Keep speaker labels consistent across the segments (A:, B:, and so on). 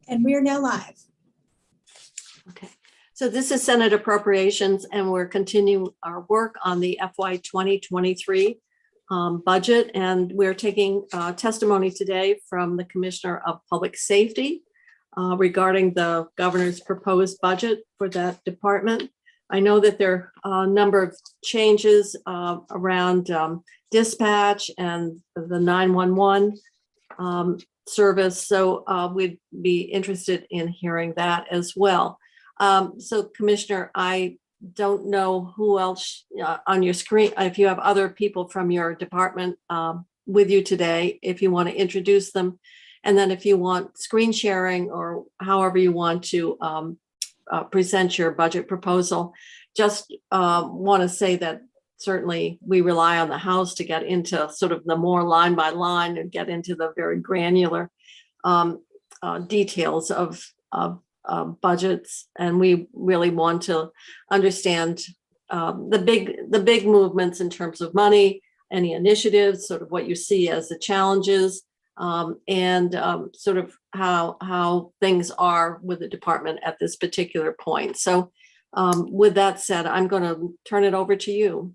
A: And we are now live.
B: Okay, so this is Senate Appropriations, and we're continuing our work on the FY 2023 budget. And we're taking testimony today from the Commissioner of Public Safety regarding the governor's proposed budget for that department. I know that there are a number of changes around dispatch and the 911 service. So we'd be interested in hearing that as well. So Commissioner, I don't know who else on your screen, if you have other people from your department with you today, if you want to introduce them. And then if you want screen sharing or however you want to present your budget proposal, just want to say that certainly we rely on the House to get into sort of the more line by line and get into the very granular details of budgets. And we really want to understand the big movements in terms of money, any initiatives, sort of what you see as the challenges, and sort of how things are with the department at this particular point. So with that said, I'm going to turn it over to you.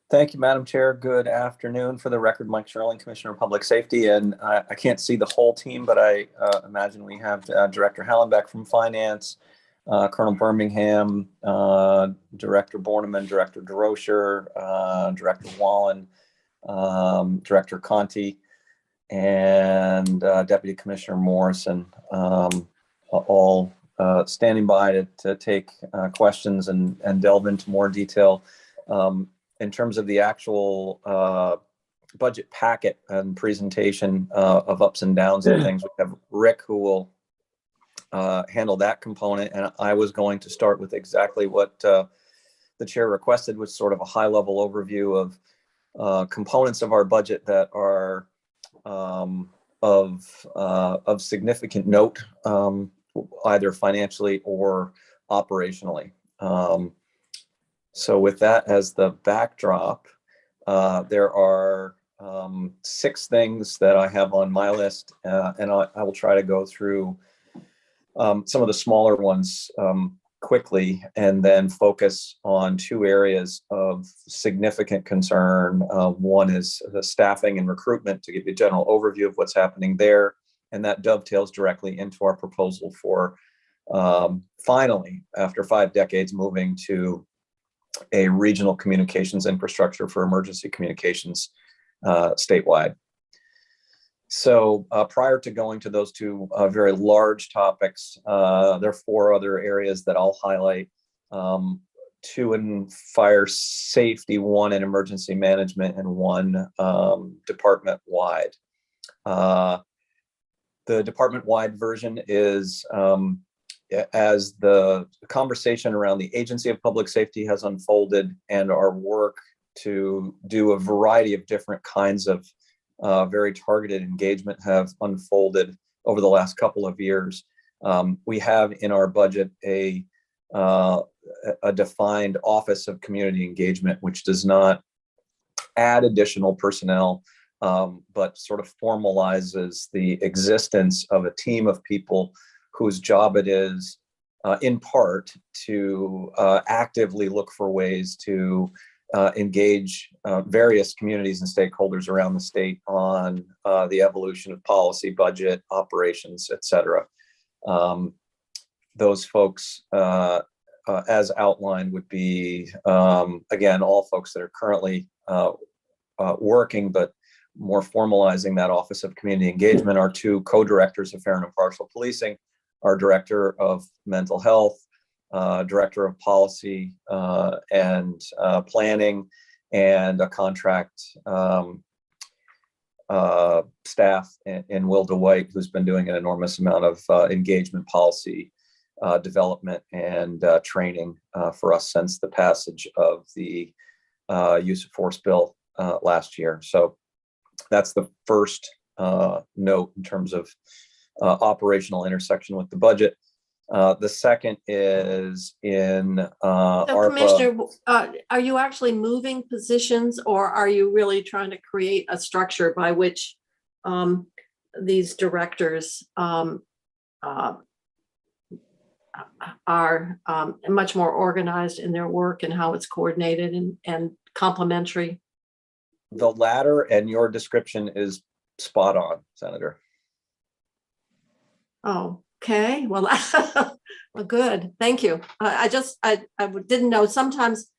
C: Thank you, Madam Chair. Good afternoon. For the record, Mike Sherling, Commissioner of Public Safety. And I can't see the whole team, but I imagine we have Director Hallenbeck from Finance, Colonel Birmingham, Director Borneman, Director DeRocher, Director Wallen, Director Conti, and Deputy Commissioner Morrison, all standing by to take questions and delve into more detail. In terms of the actual budget packet and presentation of ups and downs and things, we have Rick who will handle that component. And I was going to start with exactly what the chair requested, was sort of a high level overview of components of our budget that are of significant note, either financially or operationally. So with that as the backdrop, there are 6 things that I have on my list, and I will try to go through some of the smaller ones quickly, and then focus on 2 areas of significant concern. One is the staffing and recruitment, to give you a general overview of what's happening there, and that dovetails directly into our proposal for finally, after 5 decades, moving to a regional communications infrastructure for emergency communications statewide. So prior to going to those 2 very large topics, there are 4 other areas that I'll highlight. 2 in fire safety, 1 in emergency management, and 1 department-wide. The department-wide version is as the conversation around the Agency of Public Safety has unfolded, and our work to do a variety of different kinds of very targeted engagement have unfolded over the last couple of years. We have in our budget a defined Office of Community Engagement, which does not add additional personnel, but sort of formalizes the existence of a team of people whose job it is, in part, to actively look for ways to engage various communities and stakeholders around the state on the evolution of policy, budget, operations, et cetera. Those folks, as outlined, would be, again, all folks that are currently working, but more formalizing that Office of Community Engagement. Our 2 co-directors of fair and impartial policing, our Director of Mental Health, Director of Policy and Planning, and a contract staff in Will DeWhite, who's been doing an enormous amount of engagement policy development and training for us since the passage of the use of force bill last year. So that's the first note in terms of operational intersection with the budget. The second is in
B: So
C: ARPA.
B: Commissioner, are you actually moving positions, or are you really trying to create a structure by which these directors are much more organized in their work and how it's coordinated and complementary?
C: The latter, and your description is spot on, Senator.
B: Oh, okay. Well, well, good. Thank you. I didn't know. Sometimes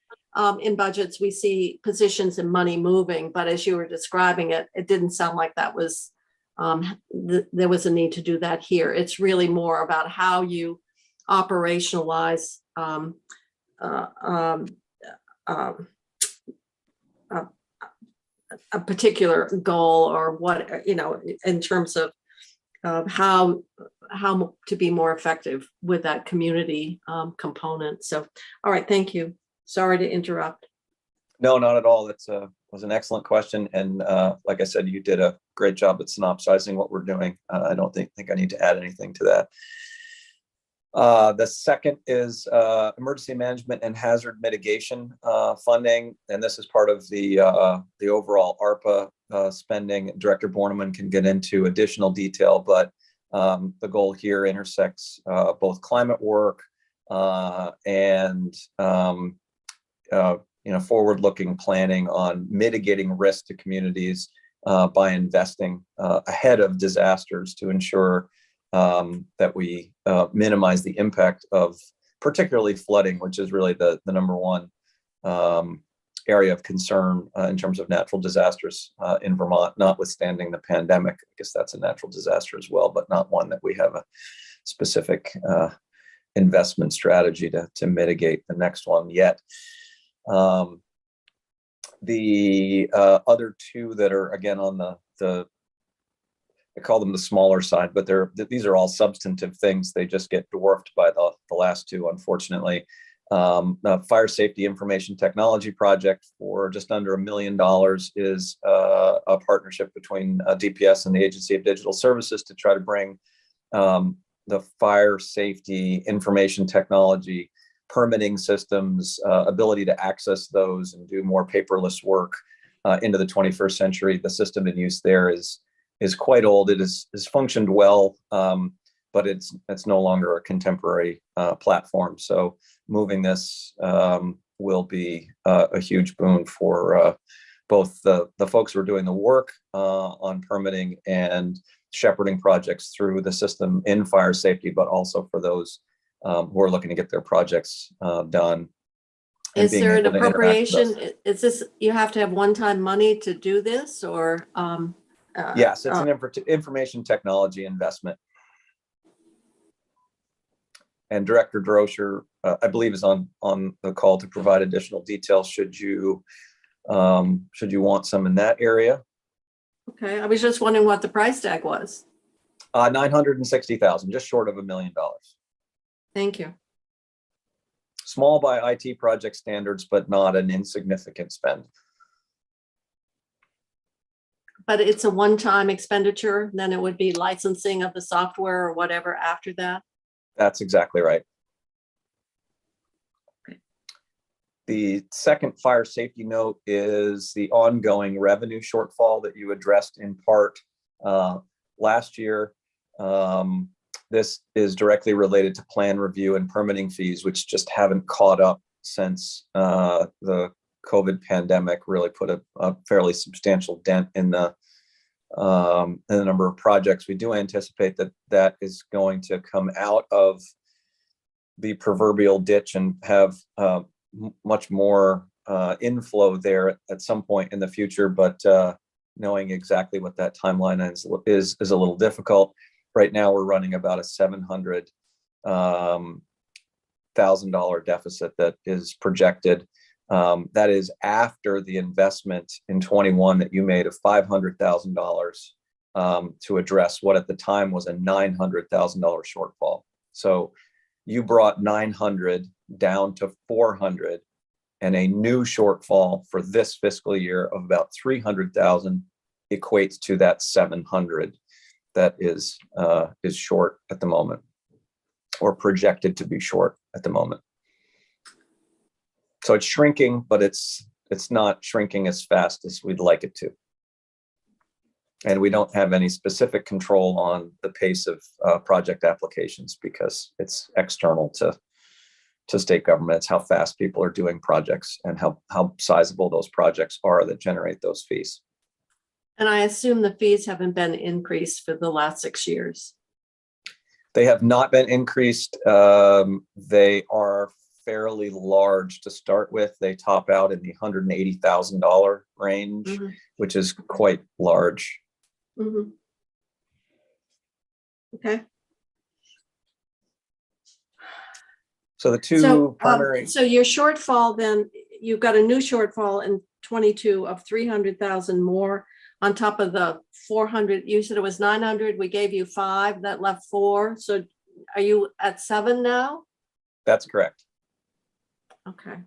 B: in budgets we see positions and money moving, but as you were describing it, it didn't sound like that was there was a need to do that here. It's really more about how you operationalize a particular goal, or what, in terms of how to be more effective with that community component. So, all right, thank you. Sorry to interrupt.
C: No, not at all. That's was an excellent question, and like I said, you did a great job at synopsizing what we're doing. I don't think I need to add anything to that. The second is emergency management and hazard mitigation funding, and this is part of the overall ARPA spending. Director Borneman can get into additional detail, but the goal here intersects both climate work and forward-looking planning on mitigating risk to communities by investing ahead of disasters to ensure that we minimize the impact of particularly flooding, which is really the number one area of concern in terms of natural disasters in Vermont, notwithstanding the pandemic. I guess that's a natural disaster as well, but not one that we have a specific investment strategy to mitigate the next one yet. The other two that are, again, on the I call them the smaller side, but these are all substantive things. They just get dwarfed by the last two, unfortunately. The fire safety information technology project for just under $1 million is a partnership between DPS and the Agency of Digital Services to try to bring the fire safety information technology permitting systems, ability to access those and do more paperless work into the 21st century. The system in use there is quite old. It has functioned well, but it's no longer a contemporary platform. So moving this will be a huge boon for both the folks who are doing the work on permitting and shepherding projects through the system in fire safety, but also for those who are looking to get their projects done.
B: Is there an appropriation? Is this, you have to have one-time money to do this, or?
C: Yes, it's an information technology investment. And Director Droscher, I believe, is on the call to provide additional details should you want some in that area.
B: Okay, I was just wondering what the price tag was.
C: $960,000, just short of $1 million.
B: Thank you.
C: Small by IT project standards, but not an insignificant spend.
B: But it's a one-time expenditure, then it would be licensing of the software or whatever after that?
C: That's exactly right.
B: Okay.
C: The second fire safety note is the ongoing revenue shortfall that you addressed in part last year. This is directly related to plan review and permitting fees, which just haven't caught up since the COVID pandemic really put a fairly substantial dent in the number of projects. We do anticipate that is going to come out of the proverbial ditch and have much more inflow there at some point in the future, but knowing exactly what that timeline is a little difficult. Right now, we're running about a $700,000 deficit that is projected. That is after the investment in 21 that you made of $500,000 to address what at the time was a $900,000 shortfall. So you brought 900 down to 400, and a new shortfall for this fiscal year of about 300,000 equates to that 700 that is short at the moment, or projected to be short at the moment. So it's shrinking, but it's not shrinking as fast as we'd like it to. And we don't have any specific control on the pace of project applications because it's external to state governments, how fast people are doing projects and how sizable those projects are that generate those fees.
B: And I assume the fees haven't been increased for the last 6 years.
C: They have not been increased. They are fairly large to start with. They top out in the $180,000 range,
B: Mm-hmm.
C: which is quite large.
B: Mm-hmm. Okay.
C: So the two primary.
B: So your shortfall, then you've got a new shortfall in 22 of 300,000 more on top of the 400. You said it was 900. We gave you 5. That left 4. So are you at 7 now?
C: That's correct.
B: Okay.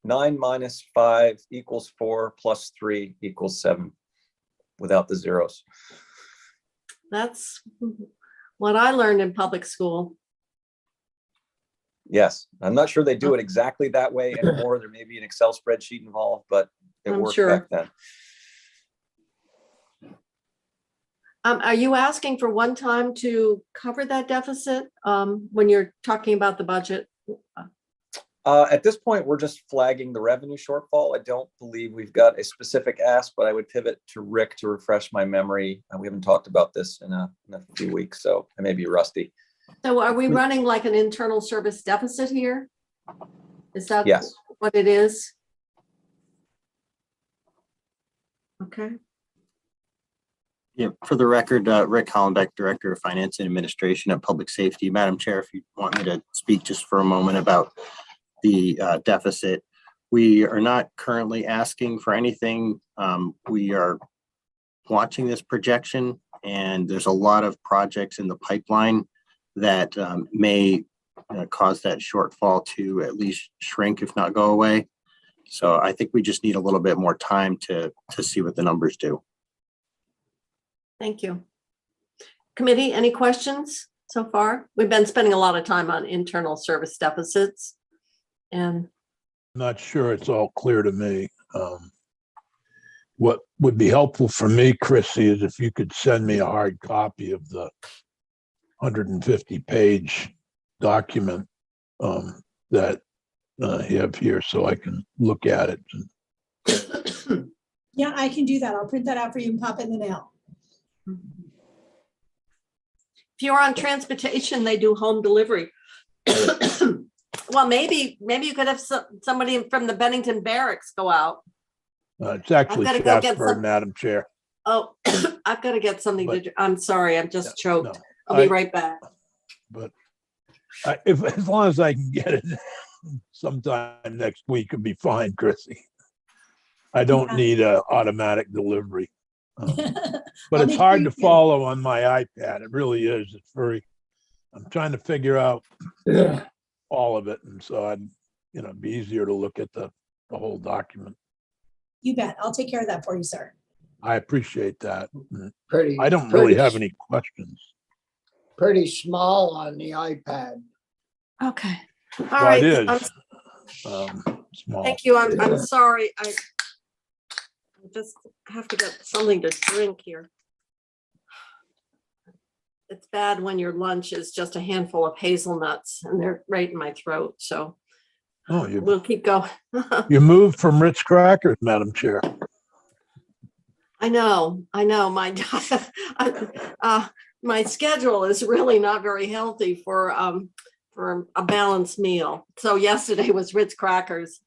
C: 9 minus 5 equals 4 plus 3 equals 7 without the zeros.
B: That's what I learned in public school.
C: Yes, I'm not sure they do it exactly that way anymore. There may be an Excel spreadsheet involved, but it
B: I'm
C: worked
B: sure.
C: back then.
B: Are you asking for one time to cover that deficit when you're talking about the budget?
C: At this point, we're just flagging the revenue shortfall. I don't believe we've got a specific ask, but I would pivot to Rick to refresh my memory. We haven't talked about this in a few weeks, so I may be rusty.
B: So are we running like an internal service deficit here? Is that
C: Yes.
B: what it is? Okay.
A: Yeah, for the record, Rick Hollenbeck, Director of Finance and Administration at Public Safety. Madam Chair, if you want me to speak just for a moment about the deficit, we are not currently asking for anything. We are watching this projection, and there's a lot of projects in the pipeline that may cause that shortfall to at least shrink, if not go away. So I think we just need a little bit more time to see what the numbers do.
B: Thank you. Committee, any questions so far? We've been spending a lot of time on internal service deficits. And
D: not sure it's all clear to me. What would be helpful for me, Chrissy, is if you could send me a hard copy of the 150-page document that you have here so I can look at it.
E: Yeah, I can do that. I'll print that out for you and pop it in the mail.
B: if you're on transportation, they do home delivery. Well, maybe you could have somebody from the Bennington Barracks go out.
D: It's actually
B: I've gotta go get
D: Jasper,
B: some-
D: Madam Chair.
B: Oh, I've got to get something to, I'm sorry, I'm just choked.
D: No,
B: I'll be right back.
D: but if as long as I can get it sometime next week, it'd be fine, Chrissy. I don't
E: Yeah.
D: need a automatic delivery. But
E: I'll
D: it's
E: make
D: hard
E: sure
D: to
E: you-
D: follow on my iPad. It really is. It's very, I'm trying to figure out all of it. And so I'd, it'd be easier to look at the whole document.
E: You bet. I'll take care of that for you, sir.
D: I appreciate that.
F: Pretty.
D: I don't really have
F: pretty-
D: any questions.
F: Pretty small on the iPad.
B: Okay. All
D: Well,
B: right.
D: it
B: I'm-
D: is small.
B: Thank you. I'm sorry. I just have to get something to drink here. It's bad when your lunch is just a handful of hazelnuts and they're right in my throat. So
D: Oh,
B: we'll keep going.
D: you moved from Ritz Crackers, Madam Chair.
B: I know. My my schedule is really not very healthy for a balanced meal. So yesterday was Ritz crackers.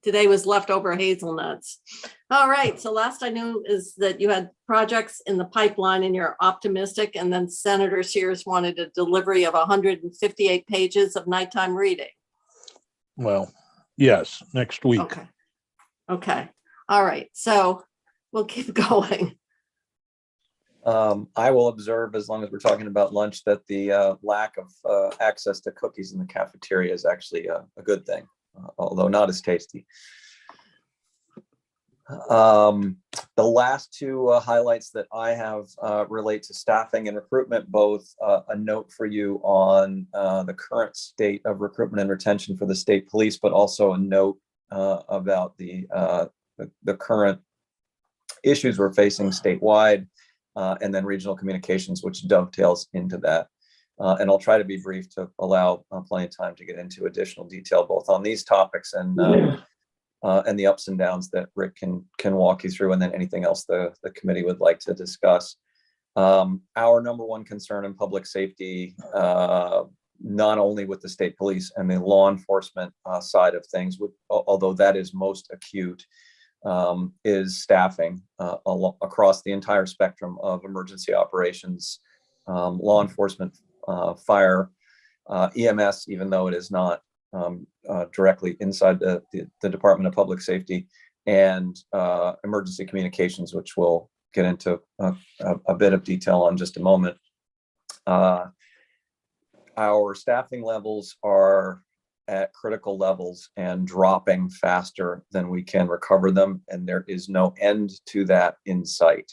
B: Today was leftover hazelnuts. All right. So last I knew is that you had projects in the pipeline and you're optimistic. And then Senator Sears wanted a delivery of 158 pages of nighttime reading.
D: Well, yes, next week.
B: Okay. Okay. All right. So we'll keep going.
C: I will observe, as long as we're talking about lunch, that the lack of access to cookies in the cafeteria is actually a good thing, although not as tasty. The last two highlights that I have relate to staffing and recruitment, both a note for you on the current state of recruitment and retention for the state police, but also a note about the current issues we're facing statewide, and then regional communications, which dovetails into that. And I'll try to be brief to allow plenty of time to get into additional detail, both on these topics and the ups and downs that Rick can walk you through, and then anything else the committee would like to discuss. Our number one concern in public safety, not only with the state police and the law enforcement side of things, although that is most acute, is staffing across the entire spectrum of emergency operations, law enforcement, fire, EMS, even though it is not directly inside the Department of Public Safety, and emergency communications, which we'll get into a bit of detail on just a moment. Our staffing levels are at critical levels and dropping faster than we can recover them, and there is no end to that in sight.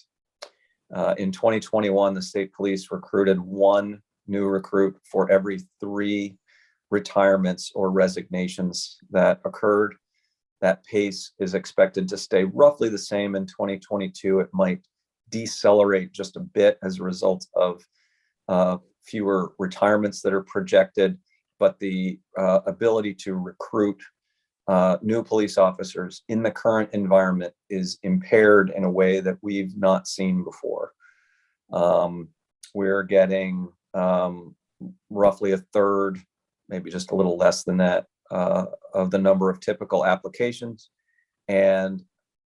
C: In 2021, the state police recruited 1 new recruit for every 3 retirements or resignations that occurred. That pace is expected to stay roughly the same in 2022. It might decelerate just a bit as a result of fewer retirements that are projected, but the ability to recruit new police officers in the current environment is impaired in a way that we've not seen before. We're getting roughly a third, maybe just a little less than that, of the number of typical applications, and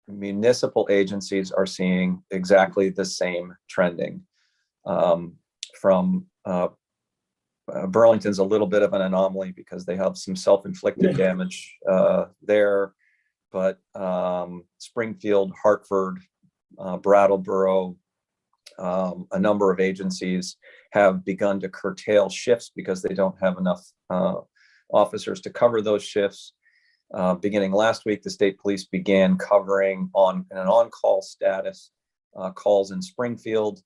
C: municipal agencies are seeing exactly the same trending. From Burlington's a little bit of an anomaly because they have some self-inflicted damage there, but Springfield, Hartford, Brattleboro, a number of agencies have begun to curtail shifts because they don't have enough officers to cover those shifts. Beginning last week, the state police began covering on an on-call status calls in Springfield.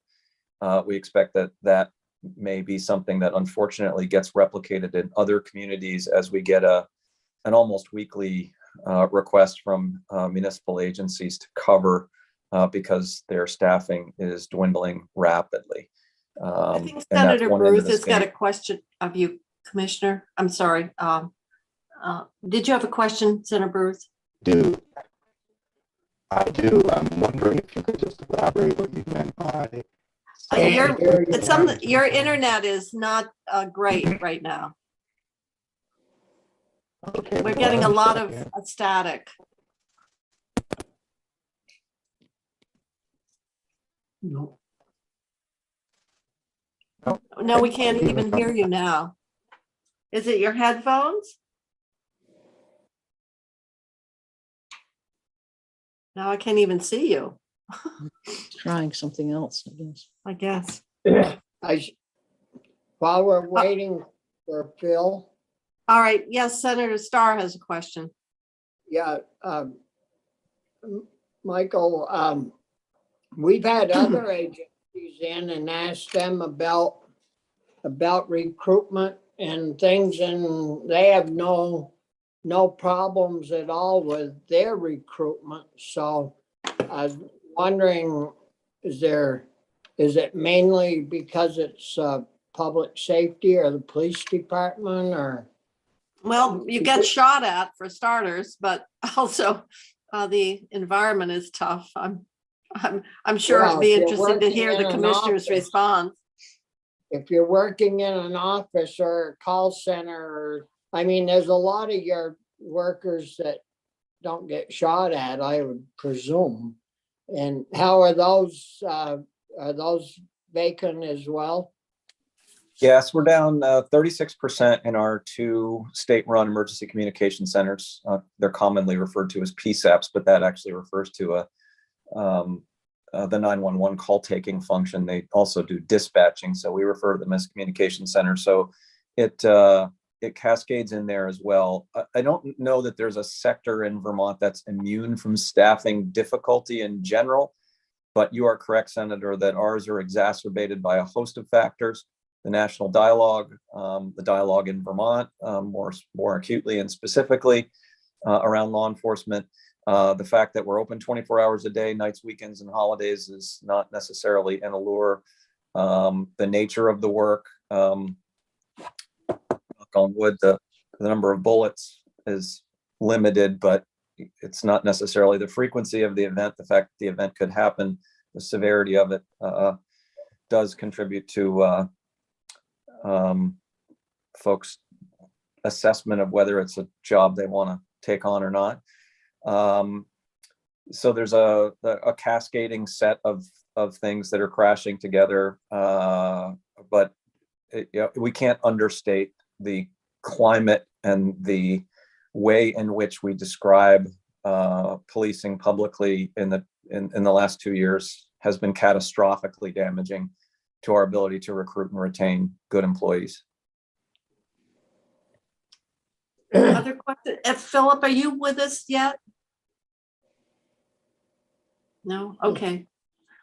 C: We expect that may be something that unfortunately gets replicated in other communities as we get an almost weekly request from municipal agencies to cover because their staffing is dwindling rapidly.
B: I think Senator Bruce has got a question of you, Commissioner. I'm sorry. Did you have a question, Senator Bruce?
G: I do. I'm wondering if you could just elaborate what you meant by.
B: Your internet is not great right now.
G: Okay,
B: We're getting a lot of static.
F: No.
B: No, we can't even hear you now. Is it your headphones? Now I can't even see you.
H: Trying something else, I guess.
F: While we're waiting for Phil,
B: All right. Yes, Senator Starr has a question.
F: yeah, Michael, we've had other agencies in and asked them about recruitment and things, and they have no problems at all with their recruitment. So I was wondering, is it mainly because it's public safety or the police department, or?
B: Well, you get shot at for starters, but also the environment is tough. I'm sure it'd be interesting to hear the commissioner's response.
F: If you're working in an office or a call center, I mean, there's a lot of your workers that don't get shot at, I would presume. And how are those vacant as well?
C: Yes, we're down 36% in our 2 state-run emergency communication centers. They're commonly referred to as PSAPs, but that actually refers to the 911 call taking function. They also do dispatching, so we refer to them as communication centers. So it cascades in there as well. I don't know that there's a sector in Vermont that's immune from staffing difficulty in general, but you are correct, Senator, that ours are exacerbated by a host of factors. The national dialogue, the dialogue in Vermont, more acutely and specifically around law enforcement, The fact that we're open 24 hours a day, nights, weekends, and holidays is not necessarily an allure. The nature of the work, knock on wood, the number of bullets is limited, but it's not necessarily the frequency of the event. The fact that the event could happen, the severity of it does contribute to folks' assessment of whether it's a job they want to take on or not. So there's a cascading set of things that are crashing together, but we can't understate the climate and the way in which we describe policing publicly in the last 2 years has been catastrophically damaging to our ability to recruit and retain good employees.
B: Other questions? Philip, are you with us yet? No? Okay.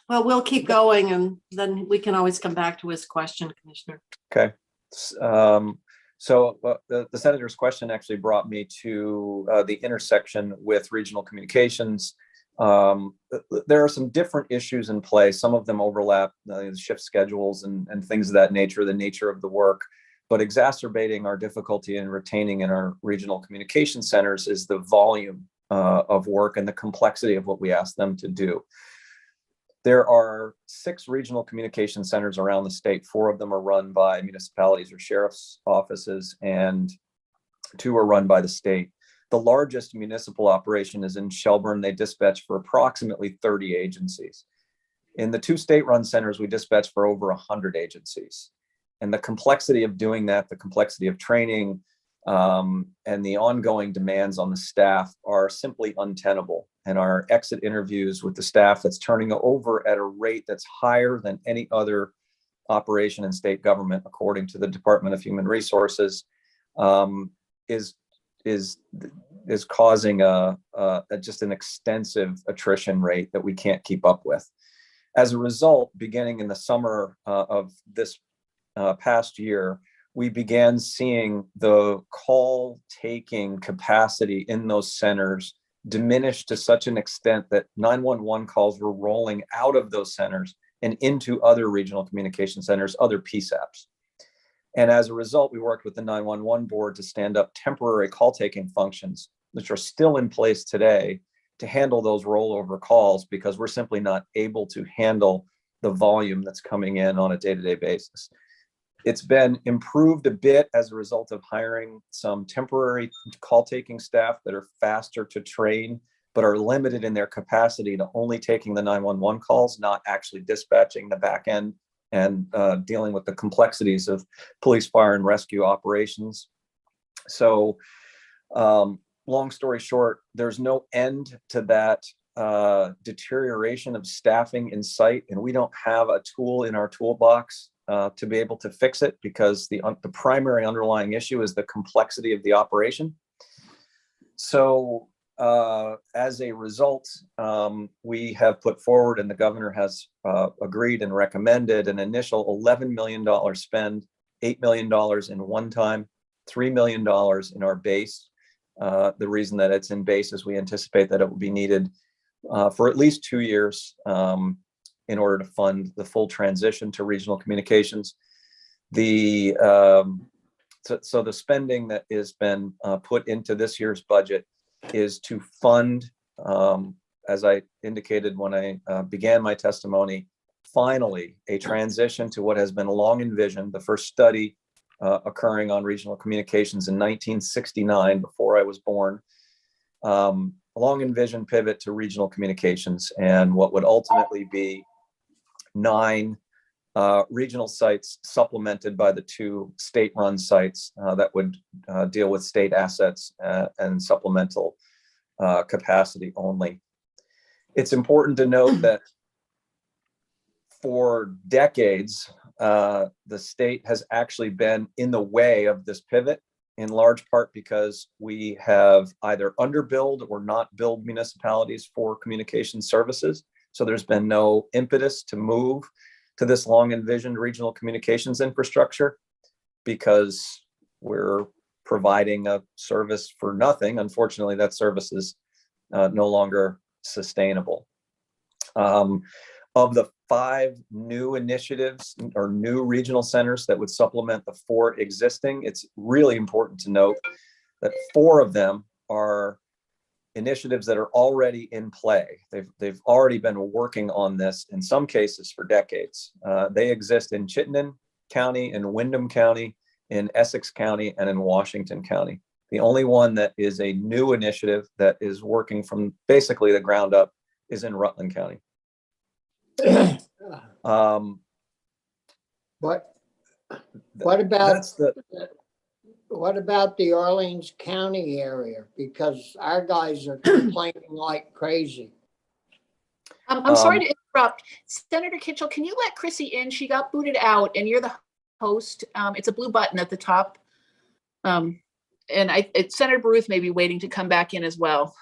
B: Well, we'll keep going and then we can always come back to his question, Commissioner.
C: Okay. So the senator's question actually brought me to the intersection with regional communications. There are some different issues in play. Some of them overlap, the shift schedules and things of that nature, the nature of the work. But exacerbating our difficulty in retaining in our regional communication centers is the volume of work and the complexity of what we ask them to do. There are 6 regional communication centers around the state. 4 of them are run by municipalities or sheriff's offices, and 2 are run by the state. The largest municipal operation is in Shelburne. They dispatch for approximately 30 agencies. In the 2 state-run centers, we dispatch for over 100 agencies. And the complexity of doing that, the complexity of training, and the ongoing demands on the staff are simply untenable. And our exit interviews with the staff that's turning over at a rate that's higher than any other operation in state government, according to the Department of Human Resources, is causing just an extensive attrition rate that we can't keep up with. As a result, beginning in the summer of this past year, we began seeing the call taking capacity in those centers diminish to such an extent that 911 calls were rolling out of those centers and into other regional communication centers, other PSAPs. And as a result, we worked with the 911 board to stand up temporary call taking functions, which are still in place today, to handle those rollover calls, because we're simply not able to handle the volume that's coming in on a day-to-day basis. It's been improved a bit as a result of hiring some temporary call taking staff that are faster to train, but are limited in their capacity to only taking the 911 calls, not actually dispatching the back end and dealing with the complexities of police, fire, and rescue operations. So long story short, there's no end to that deterioration of staffing in sight, and we don't have a tool in our toolbox to be able to fix it, because the primary underlying issue is the complexity of the operation. So as a result, we have put forward, and the governor has agreed and recommended, an initial $11 million spend, $8 million in one-time, $3 million in our base. The reason that it's in base is we anticipate that it will be needed for at least 2 years in order to fund the full transition to regional communications. So the spending that has been put into this year's budget is to fund, as I indicated when I began my testimony, finally a transition to what has been long envisioned, the first study occurring on regional communications in 1969, before I was born, a long envisioned pivot to regional communications, and what would ultimately be 9 regional sites supplemented by the 2 state-run sites that would deal with state assets and supplemental capacity only. It's important to note that for decades, the state has actually been in the way of this pivot, in large part because we have either underbilled or not billed municipalities for communication services. So there's been no impetus to move to this long envisioned regional communications infrastructure, because we're providing a service for nothing. Unfortunately, that service is no longer sustainable. Of the 5 new initiatives or new regional centers that would supplement the 4 existing, it's really important to note that 4 of them are initiatives that are already in play. They've already been working on this in some cases for decades. They exist in Chittenden County, in Windham County, in Essex County, and in Washington County. The only one that is a new initiative that is working from basically the ground up is in Rutland County.
F: What about the Orleans County area? Because our guys are complaining like crazy.
I: I'm sorry to interrupt. Senator Kitchell, can you let Chrissy in? She got booted out and you're the host. It's a blue button at the top. And Senator Baruth may be waiting to come back in as well.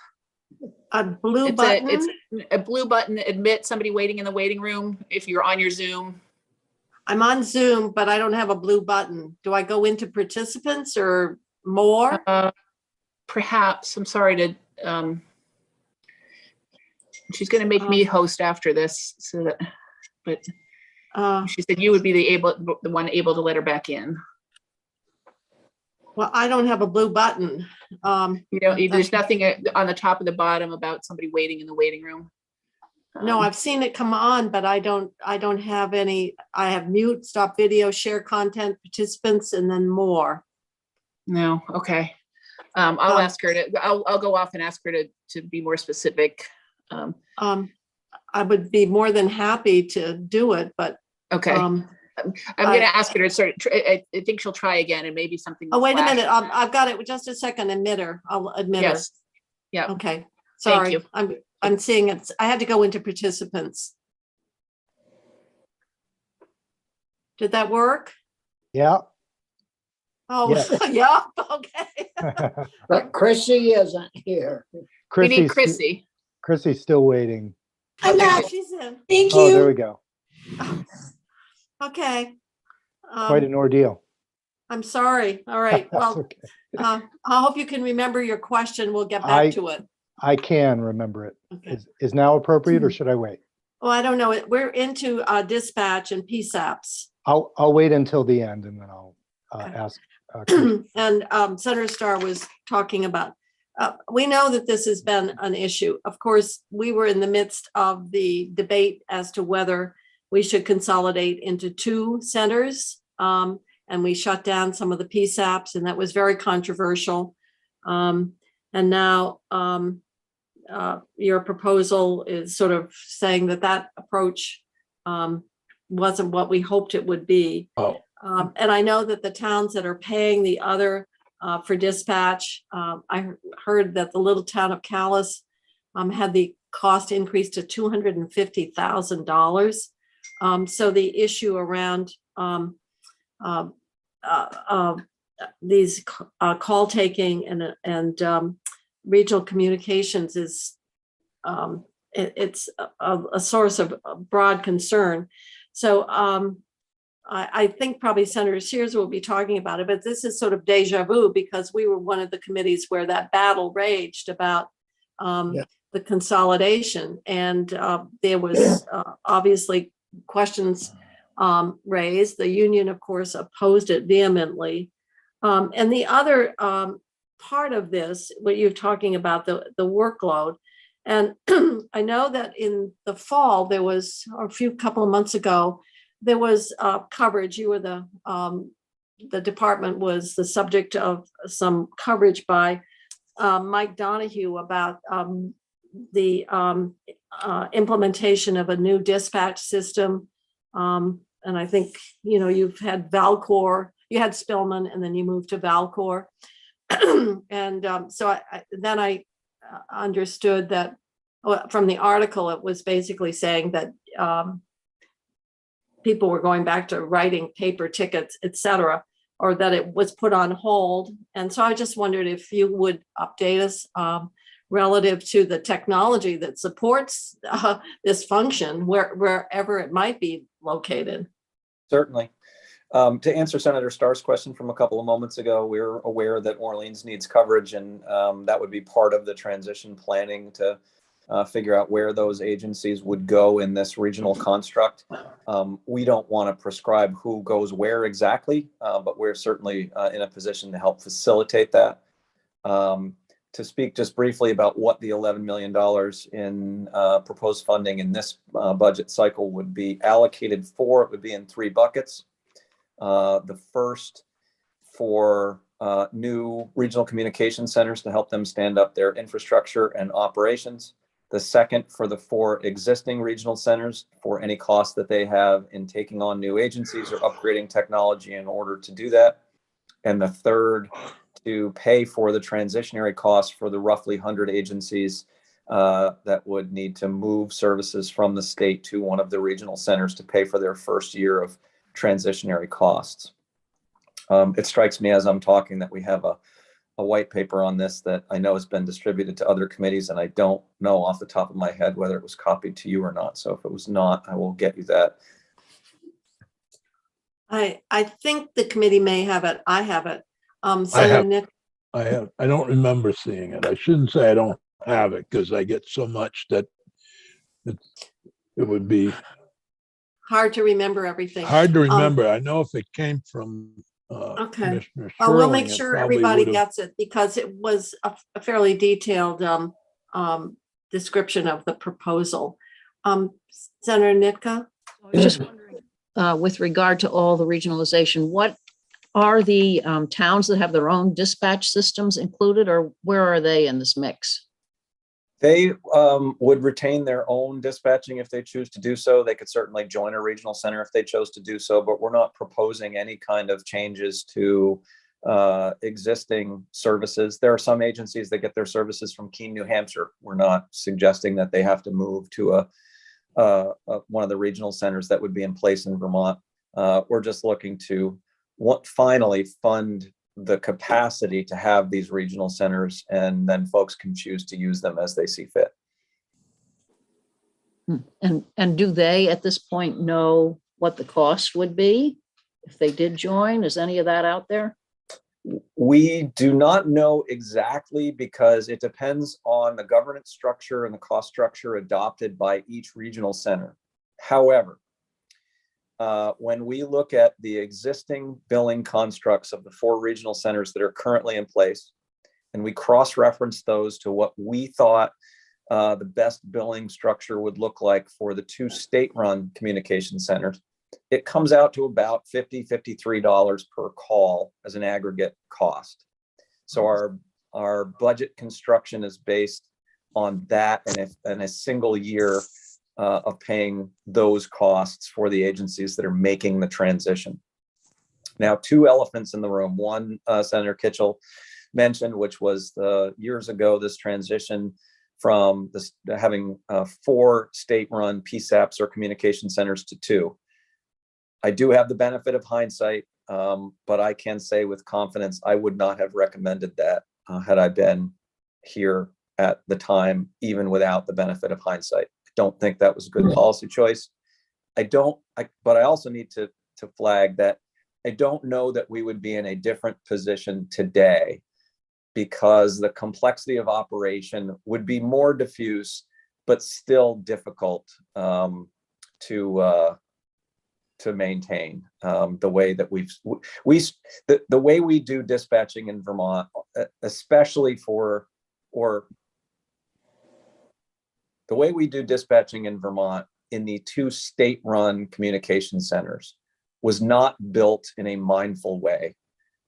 B: A blue button?
I: It's a blue button. Admit somebody waiting in the waiting room if you're on your Zoom.
B: I'm on Zoom, but I don't have a blue button. Do I go into participants or more?
I: Perhaps. I'm sorry to. She's going to make me host after this, so that. But she said you would be the one able to let her back in.
B: Well, I don't have a blue button.
I: There's nothing on the top of the bottom about somebody waiting in the waiting room.
B: No, I've seen it come on, but I don't have any. I have mute, stop video, share content, participants, and then more.
I: No, okay. I'll ask her to. I'll go off and ask her to be more specific.
B: I would be more than happy to do it, but
I: okay. I'm going to ask her to start. I think she'll try again, and maybe something.
B: Oh, wait a minute. I've got it. Just a second. Emitter. I'll admit her.
I: Yes. Yeah.
B: Okay. Sorry.
I: Thank you.
B: I'm seeing it. I had to go into participants. Did that work?
G: Yeah.
B: Oh,
G: Yes.
B: yeah. Okay.
F: But Chrissy isn't here.
I: We need Chrissy.
G: Chrissy's still waiting.
E: I'm back.
B: She's in.
E: Thank
G: Oh, there we
E: you.
G: go.
B: Okay.
G: Quite an ordeal.
B: I'm sorry. All right.
G: That's
B: Well,
G: okay.
B: I hope you can remember your question. We'll get back to it.
G: I can remember it.
B: Okay.
G: Is now appropriate or should I wait?
B: Oh, I don't know. We're into dispatch and PSAPs.
G: I'll wait until the end and then I'll ask.
B: And Senator Starr was talking about, we know that this has been an issue. Of course, we were in the midst of the debate as to whether we should consolidate into 2 centers. And we shut down some of the PSAPs, and that was very controversial. And now your proposal is sort of saying that approach wasn't what we hoped it would be.
D: Oh.
B: And I know that the towns that are paying the other for dispatch, I heard that the little town of Calais had the cost increased to $250,000. So the issue around these call taking and regional communications is it's a source of broad concern. So I think probably Senator Sears will be talking about it, but this is sort of deja vu because we were one of the committees where that battle raged about the consolidation, and there was obviously questions raised. The union, of course, opposed it vehemently. And the other part of this, what you're talking about, the workload. And I know that in the fall, there was, or couple of months ago, there was coverage. You were the department was the subject of some coverage by Mike Donahue about the implementation of a new dispatch system. And I think, you've had Valcor, you had Spillman, and then you moved to Valcor. And so then I understood that from the article, it was basically saying that people were going back to writing paper tickets, et cetera, or that it was put on hold. And so I just wondered if you would update us relative to the technology that supports this function, wherever it might be located.
C: Certainly. To answer Senator Starr's question from a couple of moments ago, we're aware that Orleans needs coverage, and that would be part of the transition planning to figure out where those agencies would go in this regional construct. We don't want to prescribe who goes where exactly, but we're certainly in a position to help facilitate that. To speak just briefly about what the $11 million in proposed funding in this budget cycle would be allocated for, it would be in 3 buckets. The first for new regional communication centers to help them stand up their infrastructure and operations. The second for the 4 existing regional centers for any costs that they have in taking on new agencies or upgrading technology in order to do that. And the third to pay for the transitionary costs for the roughly 100 agencies that would need to move services from the state to one of the regional centers to pay for their first year of transitionary costs. It strikes me as I'm talking that we have a white paper on this that I know has been distributed to other committees, and I don't know off the top of my head whether it was copied to you or not. So if it was not, I will get you that.
B: I think the committee may have it. I have it.
D: have-
B: Nick,
D: I don't remember seeing it. I shouldn't say I don't have it because I get so much that it would be
B: hard to remember everything.
D: hard to remember. I know if it came from
B: Okay.
D: Commissioner
B: Well, we'll
D: Sherling,
B: make
D: it
B: sure
D: probably
B: everybody
D: would've-
B: gets it because it was a fairly detailed description of the proposal. Senator Nitka?
H: I was just wondering, with regard to all the regionalization, what are the towns that have their own dispatch systems included, or where are they in this mix?
C: They would retain their own dispatching if they choose to do so. They could certainly join a regional center if they chose to do so, but we're not proposing any kind of changes to existing services. There are some agencies that get their services from Keene, New Hampshire. We're not suggesting that they have to move to one of the regional centers that would be in place in Vermont. We're just looking to finally fund the capacity to have these regional centers, and then folks can choose to use them as they see fit.
H: And do they at this point know what the cost would be if they did join? Is any of that out there?
C: We do not know exactly because it depends on the governance structure and the cost structure adopted by each regional center. However, when we look at the existing billing constructs of the 4 regional centers that are currently in place, and we cross-reference those to what we thought the best billing structure would look like for the 2 state-run communication centers, it comes out to about $53 per call as an aggregate cost. So our budget construction is based on that and a single year of paying those costs for the agencies that are making the transition. Now, 2 elephants in the room. One, Senator Kitchell mentioned, which was years ago, this transition from having 4 state-run PSAPs or communication centers to 2. I do have the benefit of hindsight, but I can say with confidence, I would not have recommended that had I been here at the time, even without the benefit of hindsight. Don't think that was a good policy choice. But I also need to flag that I don't know that we would be in a different position today because the complexity of operation would be more diffuse, but still difficult to maintain the way that the way we do dispatching in Vermont, especially the way we do dispatching in Vermont in the 2 state-run communication centers was not built in a mindful way.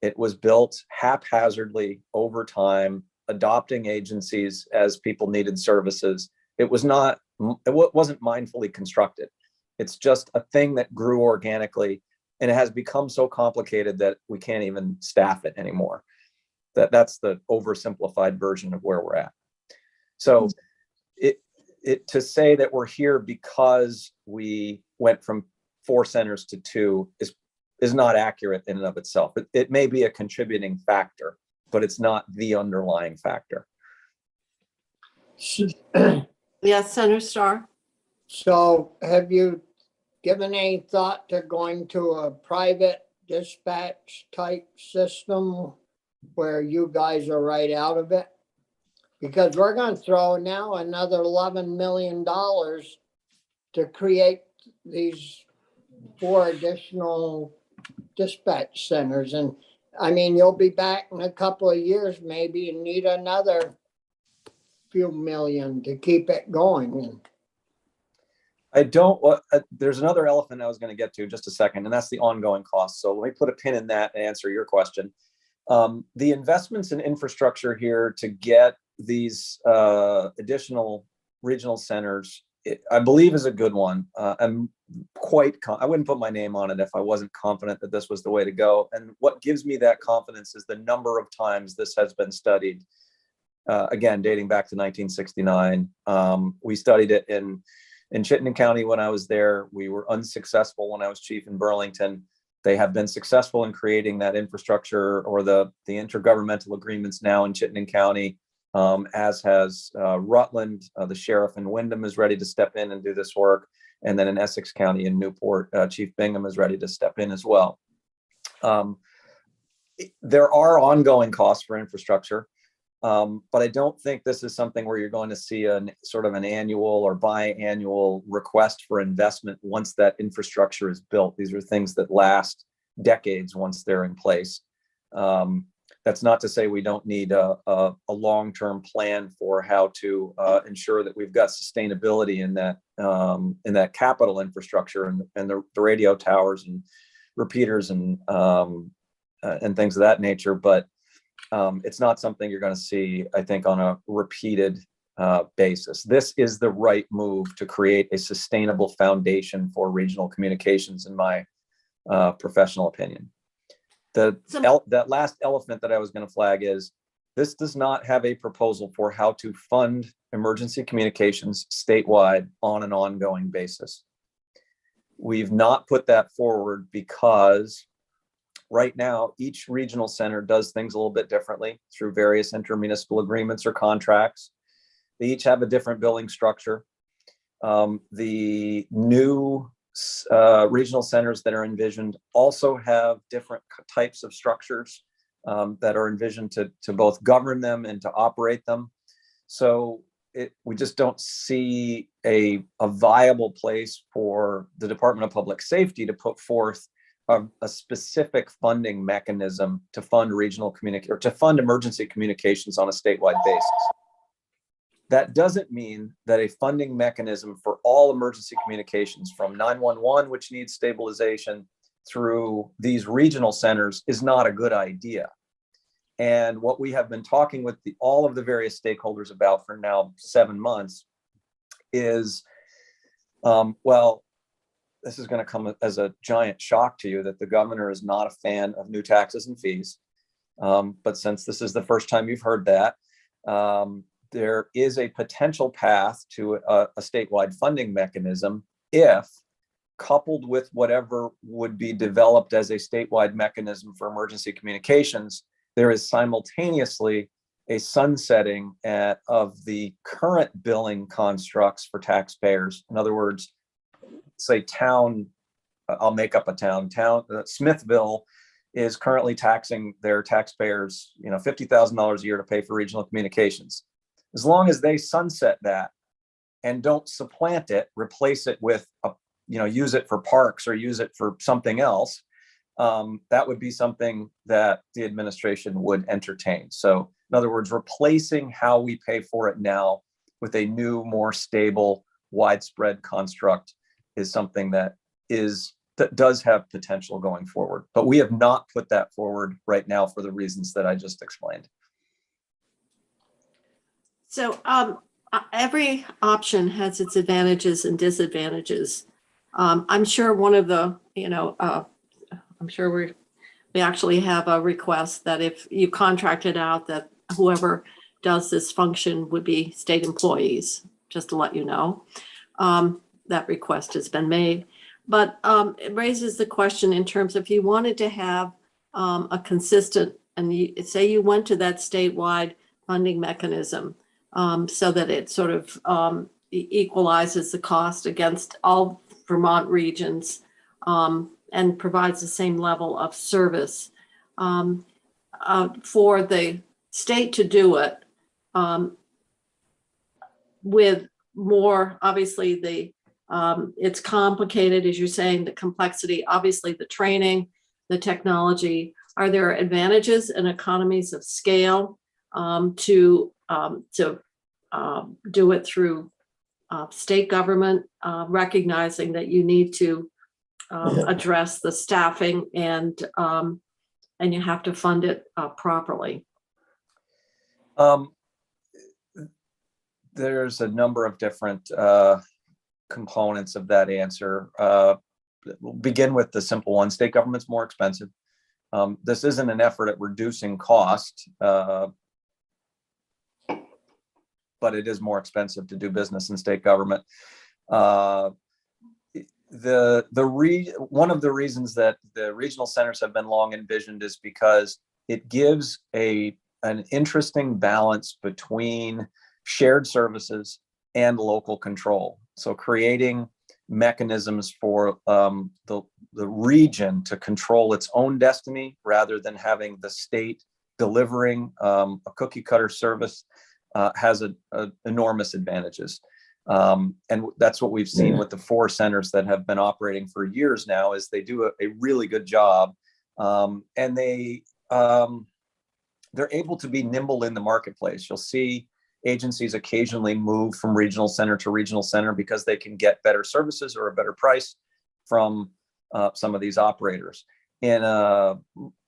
C: It was built haphazardly over time, adopting agencies as people needed services. It wasn't mindfully constructed. It's just a thing that grew organically, and it has become so complicated that we can't even staff it anymore. That's the oversimplified version of where we're at. So to say that we're here because we went from 4 centers to 2 is not accurate in and of itself. It may be a contributing factor, but it's not the underlying factor.
B: Yes, Senator Starr.
F: So have you given any thought to going to a private dispatch type system where you guys are right out of it? Because we're gonna throw now another $11 million to create these 4 additional dispatch centers. And I mean, you'll be back in a couple of years maybe and need another few million to keep it going.
C: I don't, there's another elephant I was going to get to in just a second, and that's the ongoing costs. So let me put a pin in that and answer your question. The investments in infrastructure here to get these additional regional centers, I believe is a good one. I'm I wouldn't put my name on it if I wasn't confident that this was the way to go. And what gives me that confidence is the number of times this has been studied. Again, dating back to 1969. We studied it in Chittenden County when I was there. We were unsuccessful when I was chief in Burlington. They have been successful in creating that infrastructure or the intergovernmental agreements now in Chittenden County, as has Rutland. The sheriff in Wyndham is ready to step in and do this work. And then in Essex County in Newport, Chief Bingham is ready to step in as well. There are ongoing costs for infrastructure. But I don't think this is something where you're going to see a sort of an annual or biannual request for investment once that infrastructure is built. These are things that last decades once they're in place. That's not to say we don't need a long-term plan for how to ensure that we've got sustainability in that capital infrastructure and the radio towers and repeaters and things of that nature. But it's not something you're going to see, I think, on a repeated basis. This is the right move to create a sustainable foundation for regional communications, in my professional opinion. That last elephant that I was going to flag is this does not have a proposal for how to fund emergency communications statewide on an ongoing basis. We've not put that forward because right now, each regional center does things a little bit differently through various intermunicipal agreements or contracts. They each have a different billing structure. The new regional centers that are envisioned also have different types of structures that are envisioned to both govern them and to operate them. So we just don't see a viable place for the Department of Public Safety to put forth a specific funding mechanism to fund to fund emergency communications on a statewide basis. That doesn't mean that a funding mechanism for all emergency communications from 911, which needs stabilization, through these regional centers is not a good idea. And what we have been talking with all of the various stakeholders about for now 7 months is, well, this is going to come as a giant shock to you that the governor is not a fan of new taxes and fees. But since this is the first time you've heard that, there is a potential path to a statewide funding mechanism if, coupled with whatever would be developed as a statewide mechanism for emergency communications, there is simultaneously a sunsetting of the current billing constructs for taxpayers. In other words, say I'll make up a town, Smithville is currently taxing their taxpayers, $50,000 a year to pay for regional communications. As long as they sunset that and don't supplant it, replace it with, use it for parks or use it for something else, that would be something that the administration would entertain. So in other words, replacing how we pay for it now with a new, more stable, widespread construct is something that does have potential going forward. But we have not put that forward right now for the reasons that I just explained.
B: So every option has its advantages and disadvantages. I'm sure one of the, I'm sure we actually have a request that if you contract it out, that whoever does this function would be state employees, just to let you know. That request has been made. But it raises the question in terms of if you wanted to have a consistent, and say you went to that statewide funding mechanism so that it sort of equalizes the cost against all Vermont regions, and and provides the same level of service. For the state to do it with more, obviously it's complicated, as you're saying, the complexity, obviously the training, the technology. Are there advantages and economies of scale to do it through state government, recognizing that you need to address the staffing and you have to fund it properly?
C: There's a number of different components of that answer. We'll begin with the simple one. State government's more expensive. This isn't an effort at reducing cost, but it is more expensive to do business in state government. One of the reasons that the regional centers have been long envisioned is because it gives an interesting balance between shared services and local control. So creating mechanisms for the region to control its own destiny rather than having the state delivering a cookie cutter service has enormous advantages. And that's what we've seen with the 4 centers that have been operating for years now, is they do a really good job. And they're able to be nimble in the marketplace. You'll see agencies occasionally move from regional center to regional center because they can get better services or a better price from some of these operators. In a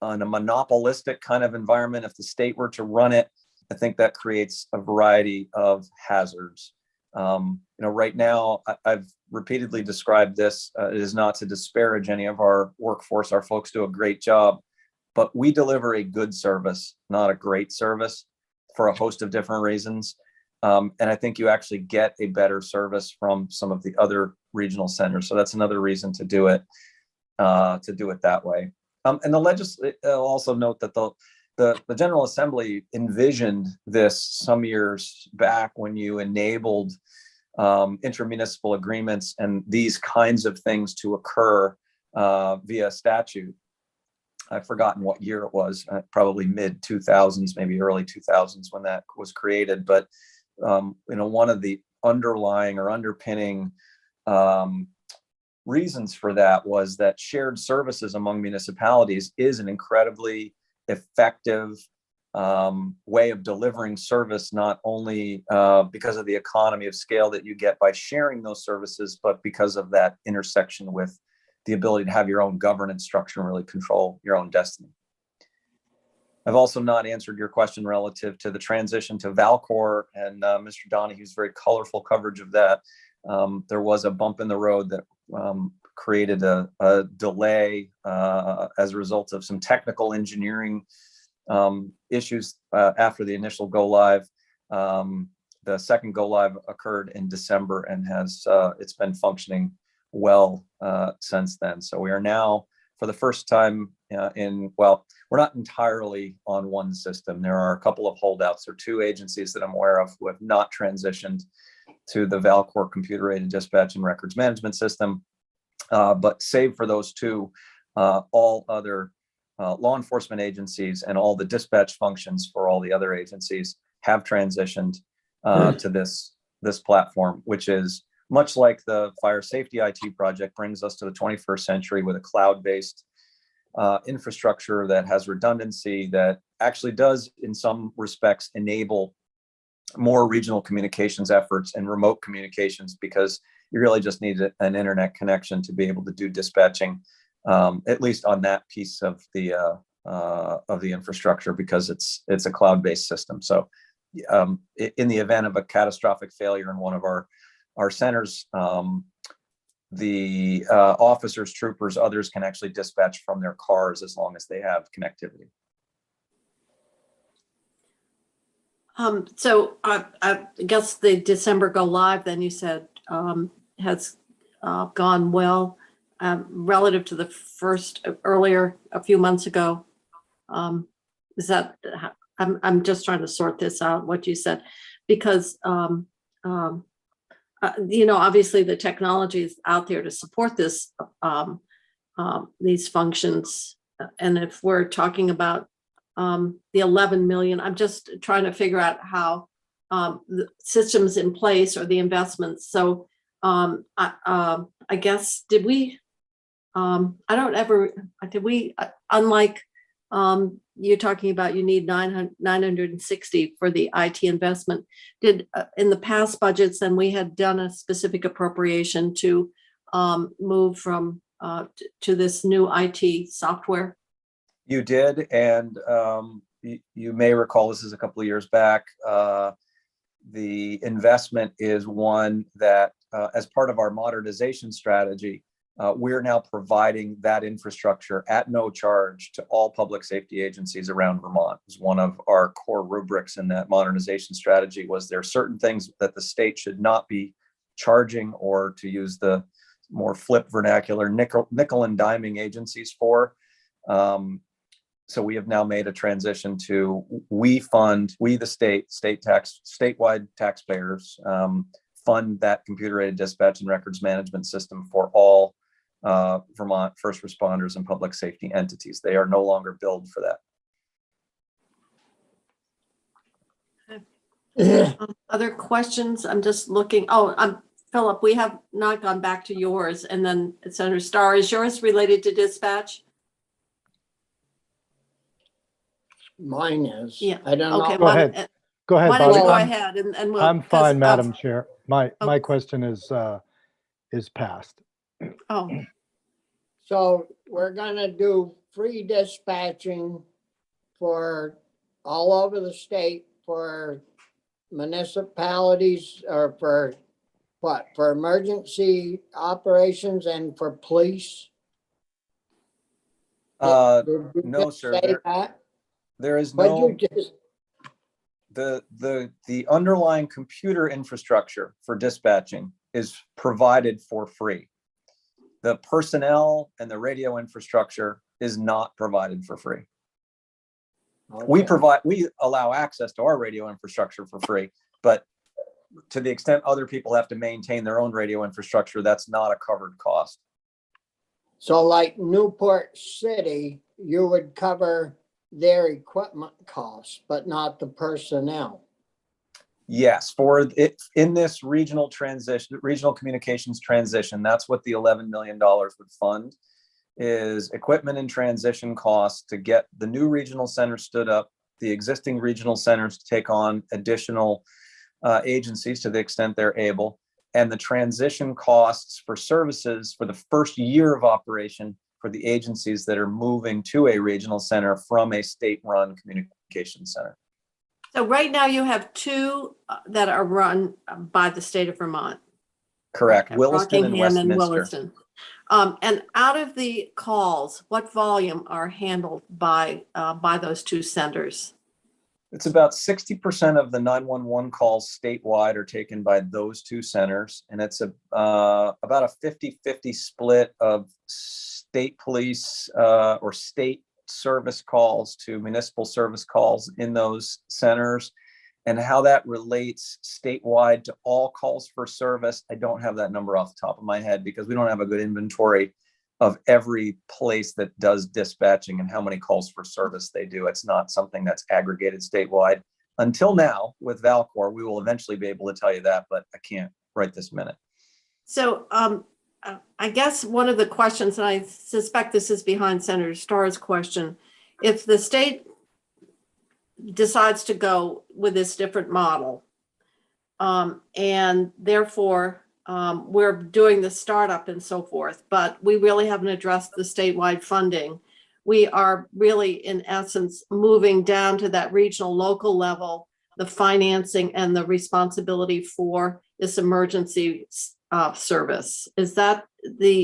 C: monopolistic kind of environment, if the state were to run it, I think that creates a variety of hazards. Right now, I've repeatedly described this. It is not to disparage any of our workforce. Our folks do a great job, but we deliver a good service, not a great service, for a host of different reasons. And I think you actually get a better service from some of the other regional centers. So that's another reason to do it that way. And I'll also note that the General Assembly envisioned this some years back when you enabled intermunicipal agreements and these kinds of things to occur via statute. I've forgotten what year it was, probably mid 2000s, maybe early 2000s when that was created. But one of the underlying or underpinning reasons for that was that shared services among municipalities is an incredibly effective way of delivering service, not only because of the economy of scale that you get by sharing those services, but because of that intersection with the ability to have your own governance structure and really control your own destiny. I've also not answered your question relative to the transition to Valcor, and Mr. Donahue's very colorful coverage of that. There was a bump in the road that created a delay as a result of some technical engineering issues after the initial go live. The second go live occurred in December and it's been functioning well since then. So we are now, for the first time we're not entirely on one system. There are a couple of holdouts. There are 2 agencies that I'm aware of who have not transitioned to the Valcor computer-aided dispatch and records management system. But save for those 2, all other law enforcement agencies and all the dispatch functions for all the other agencies have transitioned to this platform, which is much like the fire safety IT project brings us to the 21st century with a cloud-based infrastructure that has redundancy, that actually does, in some respects, enable more regional communications efforts and remote communications, because you really just need an internet connection to be able to do dispatching, at least on that piece of the infrastructure, because it's a cloud-based system. So in the event of a catastrophic failure in one of our centers, the officers, troopers, others can actually dispatch from their cars as long as they have connectivity.
B: So I guess the December go live, then you said, has gone well relative to the first earlier a few months ago. Is that, I'm just trying to sort this out, what you said, because obviously the technology is out there to support this these functions. And if we're talking about the 11 million, I'm just trying to figure out how the systems in place or the investments. So I guess, did we, unlike you're talking about you need 960 for the IT investment. Did in the past budgets, then we had done a specific appropriation to move from to this new IT software?
C: You did, and you may recall, this is a couple of years back. The investment is one that, as part of our modernization strategy, we're now providing that infrastructure at no charge to all public safety agencies around Vermont. It was one of our core rubrics in that modernization strategy. Was there certain things that the state should not be charging, or, to use the more flip vernacular, nickel and diming agencies for? So we have now made a transition to we the statewide taxpayers fund that computer-aided dispatch and records management system for all Vermont first responders and public safety entities. They are no longer billed for
B: that. Other questions? I'm just looking. Oh, Philip, we have not gone back to yours. And then Senator Starr, is yours related to dispatch?
F: Mine is.
B: Yeah.
F: I don't
B: Okay,
F: know.
G: Go ahead. Go ahead,
B: why don't you
G: Bobby.
B: go
F: I'm-
B: ahead and we'll.
G: I'm
B: 'cause,
G: fine, Madam Chair. My
B: oh.
G: question is passed.
B: Oh,
F: So we're gonna do free dispatching for all over the state for municipalities, or for what? For emergency operations and for police? Did you
C: No,
F: just
C: sir.
F: say
C: There,
F: that?
C: there is
F: What'd
C: no,
F: you just,
C: the underlying computer infrastructure for dispatching is provided for free. The personnel and the radio infrastructure is not provided for free.
F: okay.
C: We allow access to our radio infrastructure for free, but to the extent other people have to maintain their own radio infrastructure, that's not a covered cost.
F: So like Newport City, you would cover their equipment costs, but not the personnel.
C: Yes, for it in this regional communications transition, that's what the $11 million would fund, is equipment and transition costs to get the new regional center stood up, the existing regional centers to take on additional agencies to the extent they're able, and the transition costs for services for the first year of operation for the agencies that are moving to a regional center from a state-run communications center.
B: so right now you have two that are run by the state of Vermont.
C: Correct. Williston and
B: Rockingham and
C: Westminster.
B: Williston. And out of the calls, what volume are handled by those two centers?
C: It's about 60% of the 911 calls statewide are taken by those two centers. And it's about a 50-50 split of state police or state service calls to municipal service calls in those centers. And how that relates statewide to all calls for service, I don't have that number off the top of my head because we don't have a good inventory of every place that does dispatching and how many calls for service they do. It's not something that's aggregated statewide. Until now, with Valcor, we will eventually be able to tell you that, but I can't right this minute.
B: So I guess one of the questions, and I suspect this is behind Senator Starr's question, if the state decides to go with this different model, and therefore we're doing the startup and so forth, but we really haven't addressed the statewide funding. We are really, in essence, moving down to that regional local level, the financing and the responsibility for this emergency service. Is that the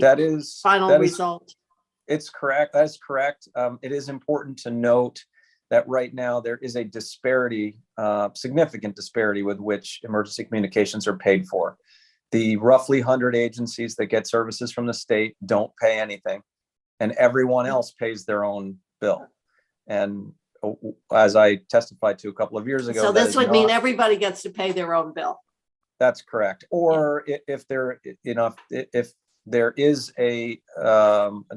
B: final result?
C: It's correct. That's correct. It is important to note that right now there is a disparity, significant disparity with which emergency communications are paid for. The roughly 100 agencies that get services from the state don't pay anything, and everyone else pays their own bill. And as I testified to a couple of years ago,
B: So this would mean everybody gets to pay their own bill.
C: That's correct. Or if they're, if there is a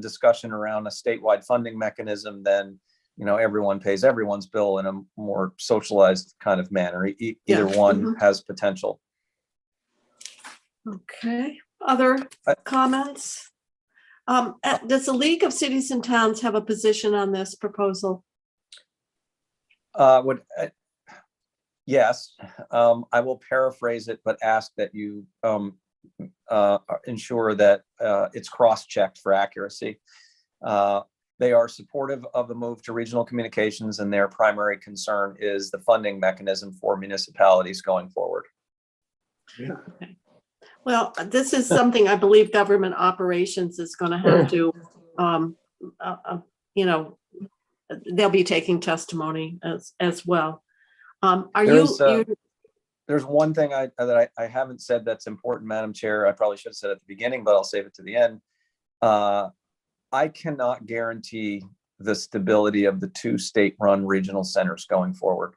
C: discussion around a statewide funding mechanism, then, everyone pays everyone's bill in a more socialized kind of manner. Either one has potential.
B: Okay, other comments? Does the League of Cities and Towns have a position on this proposal?
C: Yes, I will paraphrase it, but ask that you ensure that it's cross-checked for accuracy. They are supportive of the move to regional communications, and their primary concern is the funding mechanism for municipalities going forward.
D: Yeah.
B: Okay. Well, this is something I believe government operations is going to have to, they'll be taking testimony as well.
C: There's one thing that I haven't said that's important, Madam Chair. I probably should have said at the beginning, but I'll save it to the end. I cannot guarantee the stability of the 2 state-run regional centers going forward.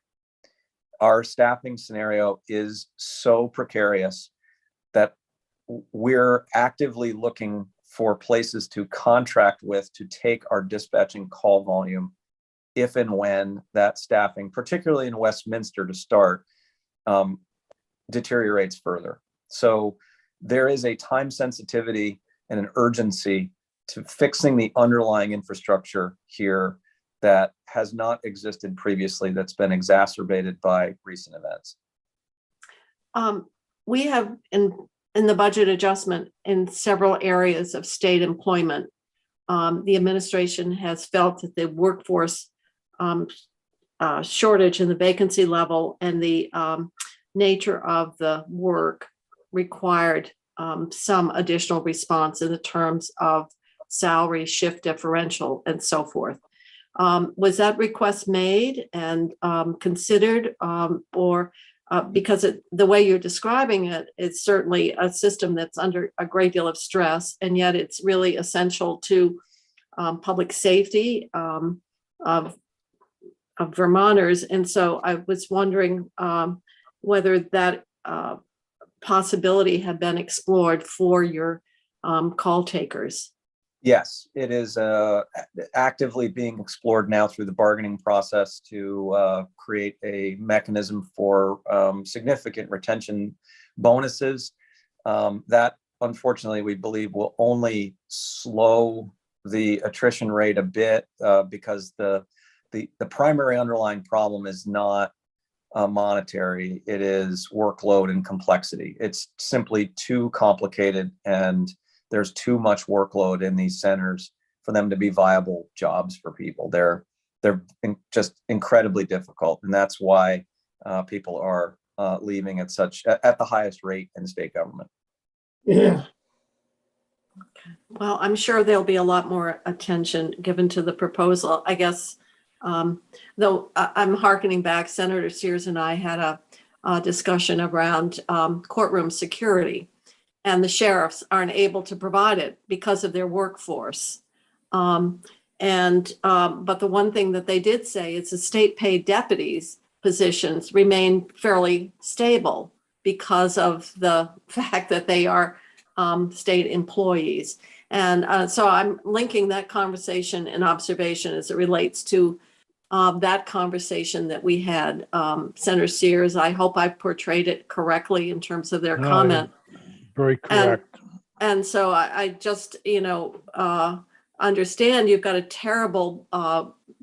C: Our staffing scenario is so precarious that we're actively looking for places to contract with to take our dispatching call volume if and when that staffing, particularly in Westminster to start, deteriorates further. So there is a time sensitivity and an urgency to fixing the underlying infrastructure here that has not existed previously, that's been exacerbated by recent events.
B: We have in the budget adjustment in several areas of state employment, the administration has felt that the workforce shortage and the vacancy level and the nature of the work required some additional response in the terms of salary, shift differential, and so forth. Was that request made and considered, or because the way you're describing it, it's certainly a system that's under a great deal of stress, and yet it's really essential to public safety of Vermonters. And so I was wondering whether that possibility had been explored for your call takers.
C: Yes, it is actively being explored now through the bargaining process to create a mechanism for significant retention bonuses. That, unfortunately, we believe will only slow the attrition rate a bit because the primary underlying problem is not monetary. It is workload and complexity. It's simply too complicated, and there's too much workload in these centers for them to be viable jobs for people. They're just incredibly difficult, and that's why people are leaving at the highest rate in state government.
D: Yeah.
B: Okay. Well, I'm sure there'll be a lot more attention given to the proposal, I guess. Though I'm hearkening back, Senator Sears and I had a discussion around courtroom security, and the sheriffs aren't able to provide it because of their workforce. But the one thing that they did say is the state paid deputies positions remain fairly stable because of the fact that they are state employees. And so I'm linking that conversation and observation as it relates to that conversation that we had. Senator Sears, I hope I portrayed it correctly in terms of their comment.
D: Very correct.
B: And so I just, understand you've got a terrible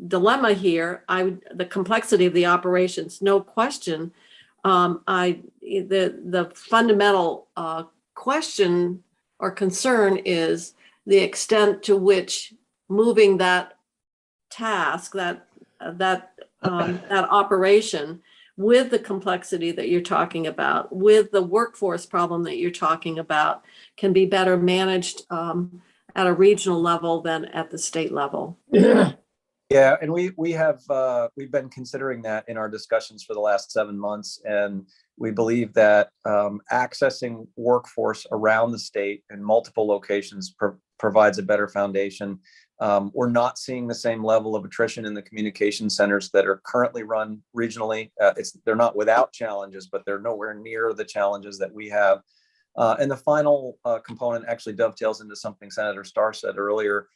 B: dilemma here. The complexity of the operations, no question. The fundamental question or concern is the extent to which moving that task, that operation, with the complexity that you're talking about, with the workforce problem that you're talking about, can be better managed at a regional level than at the state level.
C: Yeah, and we've been considering that in our discussions for the last 7 months, and we believe that accessing workforce around the state in multiple locations provides a better foundation. We're not seeing the same level of attrition in the communication centers that are currently run regionally. They're not without challenges, but they're nowhere near the challenges that we have And the final component actually dovetails into something Senator Starr said earlier.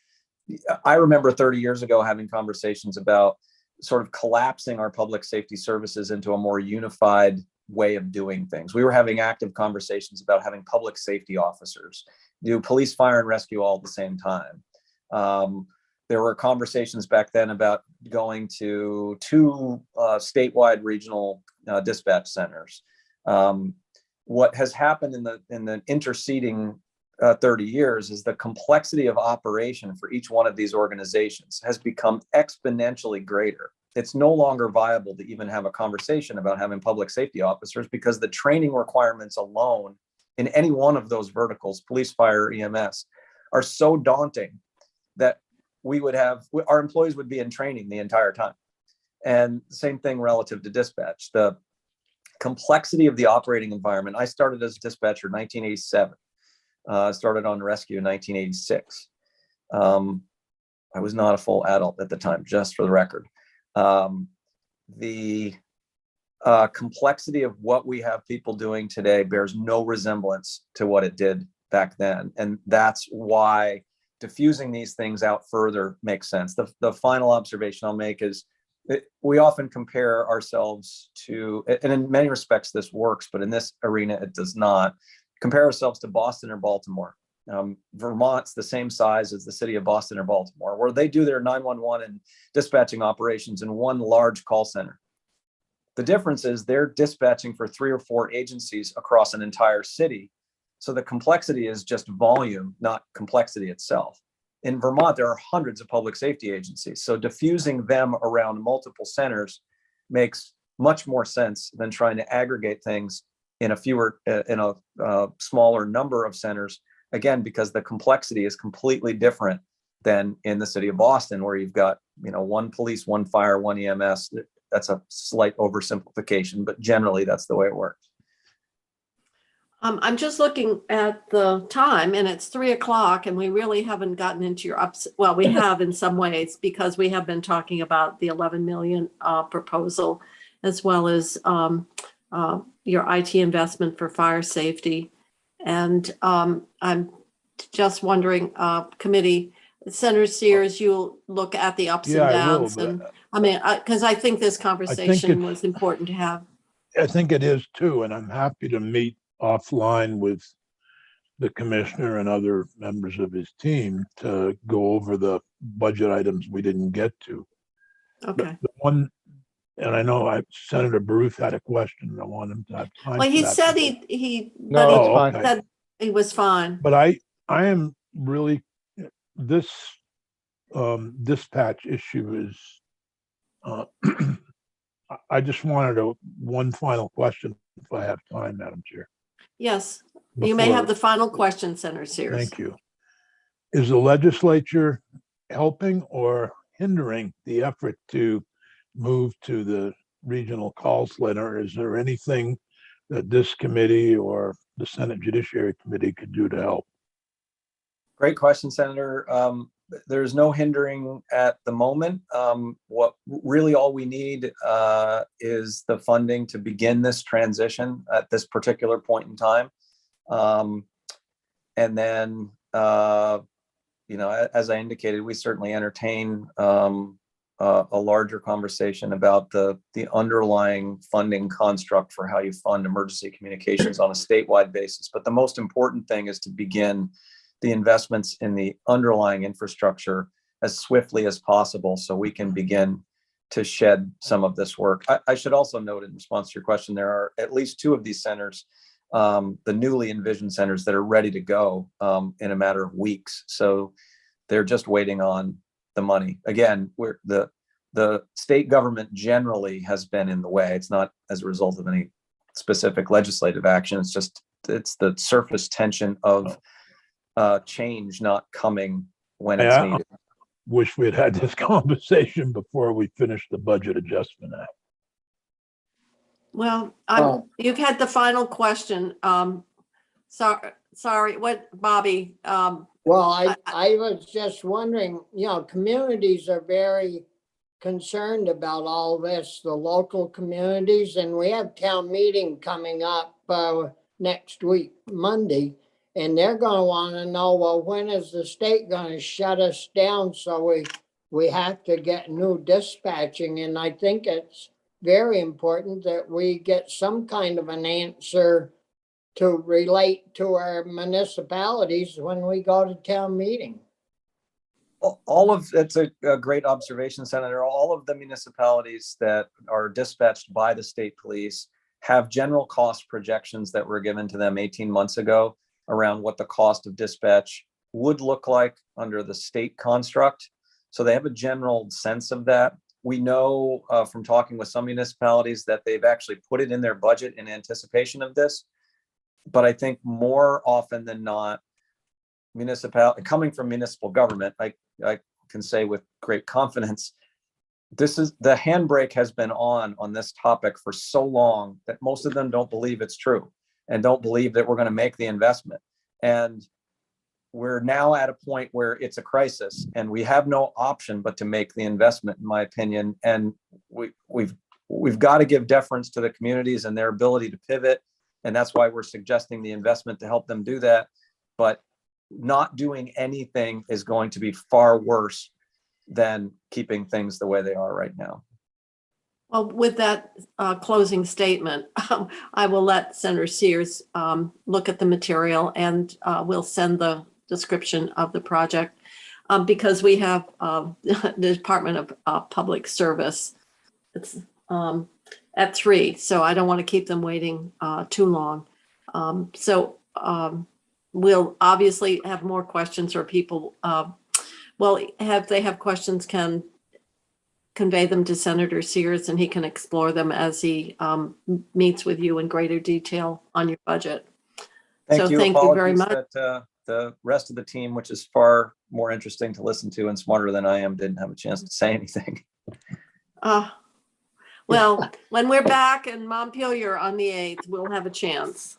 C: I remember 30 years ago having conversations about sort of collapsing our public safety services into a more unified way of doing things. We were having active conversations about having public safety officers do police, fire, and rescue all at the same time. There were conversations back then about going to 2 statewide regional dispatch centers. What has happened in the interceding 30 years is the complexity of operation for each one of these organizations has become exponentially greater. It's no longer viable to even have a conversation about having public safety officers because the training requirements alone in any one of those verticals, police, fire, EMS, are so daunting that our employees would be in training the entire time. And same thing relative to dispatch. The complexity of the operating environment. I started as a dispatcher in 1987. Started on rescue in 1986. I was not a full adult at the time, just for the record. The complexity of what we have people doing today bears no resemblance to what it did back then. And that's why diffusing these things out further makes sense. The final observation I'll make is we often compare ourselves to, and in many respects this works, but in this arena it does not, compare ourselves to Boston or Baltimore. Vermont's the same size as the city of Boston or Baltimore, where they do their 911 and dispatching operations in one large call center. The difference is they're dispatching for 3 or 4 agencies across an entire city. So the complexity is just volume, not complexity itself. In Vermont, there are hundreds of public safety agencies. So diffusing them around multiple centers makes much more sense than trying to aggregate things in a smaller number of centers, again, because the complexity is completely different than in the city of Boston, where you've got, 1 police, 1 fire, 1 EMS. That's a slight oversimplification, but generally that's the way it works.
B: I'm just looking at the time and it's 3:00 and we really haven't gotten into your ups. Well, we have in some ways because we have been talking about the 11 million proposal as well as your IT investment for fire safety. And I'm just wondering, committee, Senator Sears, you'll look at the ups and
D: Yeah, I will,
B: downs.
D: but
B: And I mean, because I think this conversation was important to have.
D: I think it is too, and I'm happy to meet offline with the commissioner and other members of his team to go over the budget items we didn't get to.
B: Okay.
D: The one, and I know Senator Baruth had a question, and I want him to have time.
B: Well,
D: for
B: he
D: that.
B: said he
G: No, it's fine.
D: okay.
B: said he was fine.
D: But I am really, this dispatch issue is, I just wanted one final question if I have time, Madam Chair.
B: Yes, you may have
D: Before-
B: the final question, Senator Sears.
D: Thank you. Is the legislature helping or hindering the effort to move to the regional call center? Is there anything that this committee or the Senate Judiciary Committee could do to help?
C: Great question, Senator. There's no hindering at the moment. What really all we need is the funding to begin this transition at this particular point in time. And then, as I indicated, we certainly entertain a larger conversation about the underlying funding construct for how you fund emergency communications on a statewide basis. But the most important thing is to begin the investments in the underlying infrastructure as swiftly as possible so we can begin to shed some of this work. I should also note in response to your question, there are at least 2 of these centers, the newly envisioned centers, that are ready to go in a matter of weeks. So they're just waiting on the money. Again, the state government generally has been in the way. It's not as a result of any specific legislative action. It's the surface tension of change not coming when it's needed.
D: Wish we had this conversation before we finished the Budget Adjustment Act.
B: Well, you've had the final question. Sorry, what, Bobby?
F: Well, I was just wondering, communities are very concerned about all this, the local communities, and we have town meeting coming up next week, Monday. And they're gonna wanna know, well, when is the state gonna shut us down? So we have to get new dispatching. And I think it's very important that we get some kind of an answer to relate to our municipalities when we go to town meeting.
C: That's a great observation, Senator. All of the municipalities that are dispatched by the state police have general cost projections that were given to them 18 months ago around what the cost of dispatch would look like under the state construct. So they have a general sense of that. We know from talking with some municipalities that they've actually put it in their budget in anticipation of this. But I think more often than not, coming from municipal government, I can say with great confidence, the handbrake has been on this topic for so long that most of them don't believe it's true and don't believe that we're going to make the investment. And we're now at a point where it's a crisis and we have no option but to make the investment, in my opinion. And we've got to give deference to the communities and their ability to pivot. And that's why we're suggesting the investment to help them do that. But not doing anything is going to be far worse than keeping things the way they are right now.
B: Well, with that closing statement, I will let Senator Sears look at the material, and we'll send the description of the project because we have the Department of Public Service. It's at 3, so I don't want to keep them waiting too long. We'll obviously have more questions, or people, if they have questions, can convey them to Senator Sears and he can explore them as he meets with you in greater detail on your budget.
C: Thank you.
B: Thank you very
C: Apologies
B: much.
C: that the rest of the team, which is far more interesting to listen to and smarter than I am, didn't have a chance to say anything.
B: Well, when we're back in Montpelier on the 8th, we'll have a chance.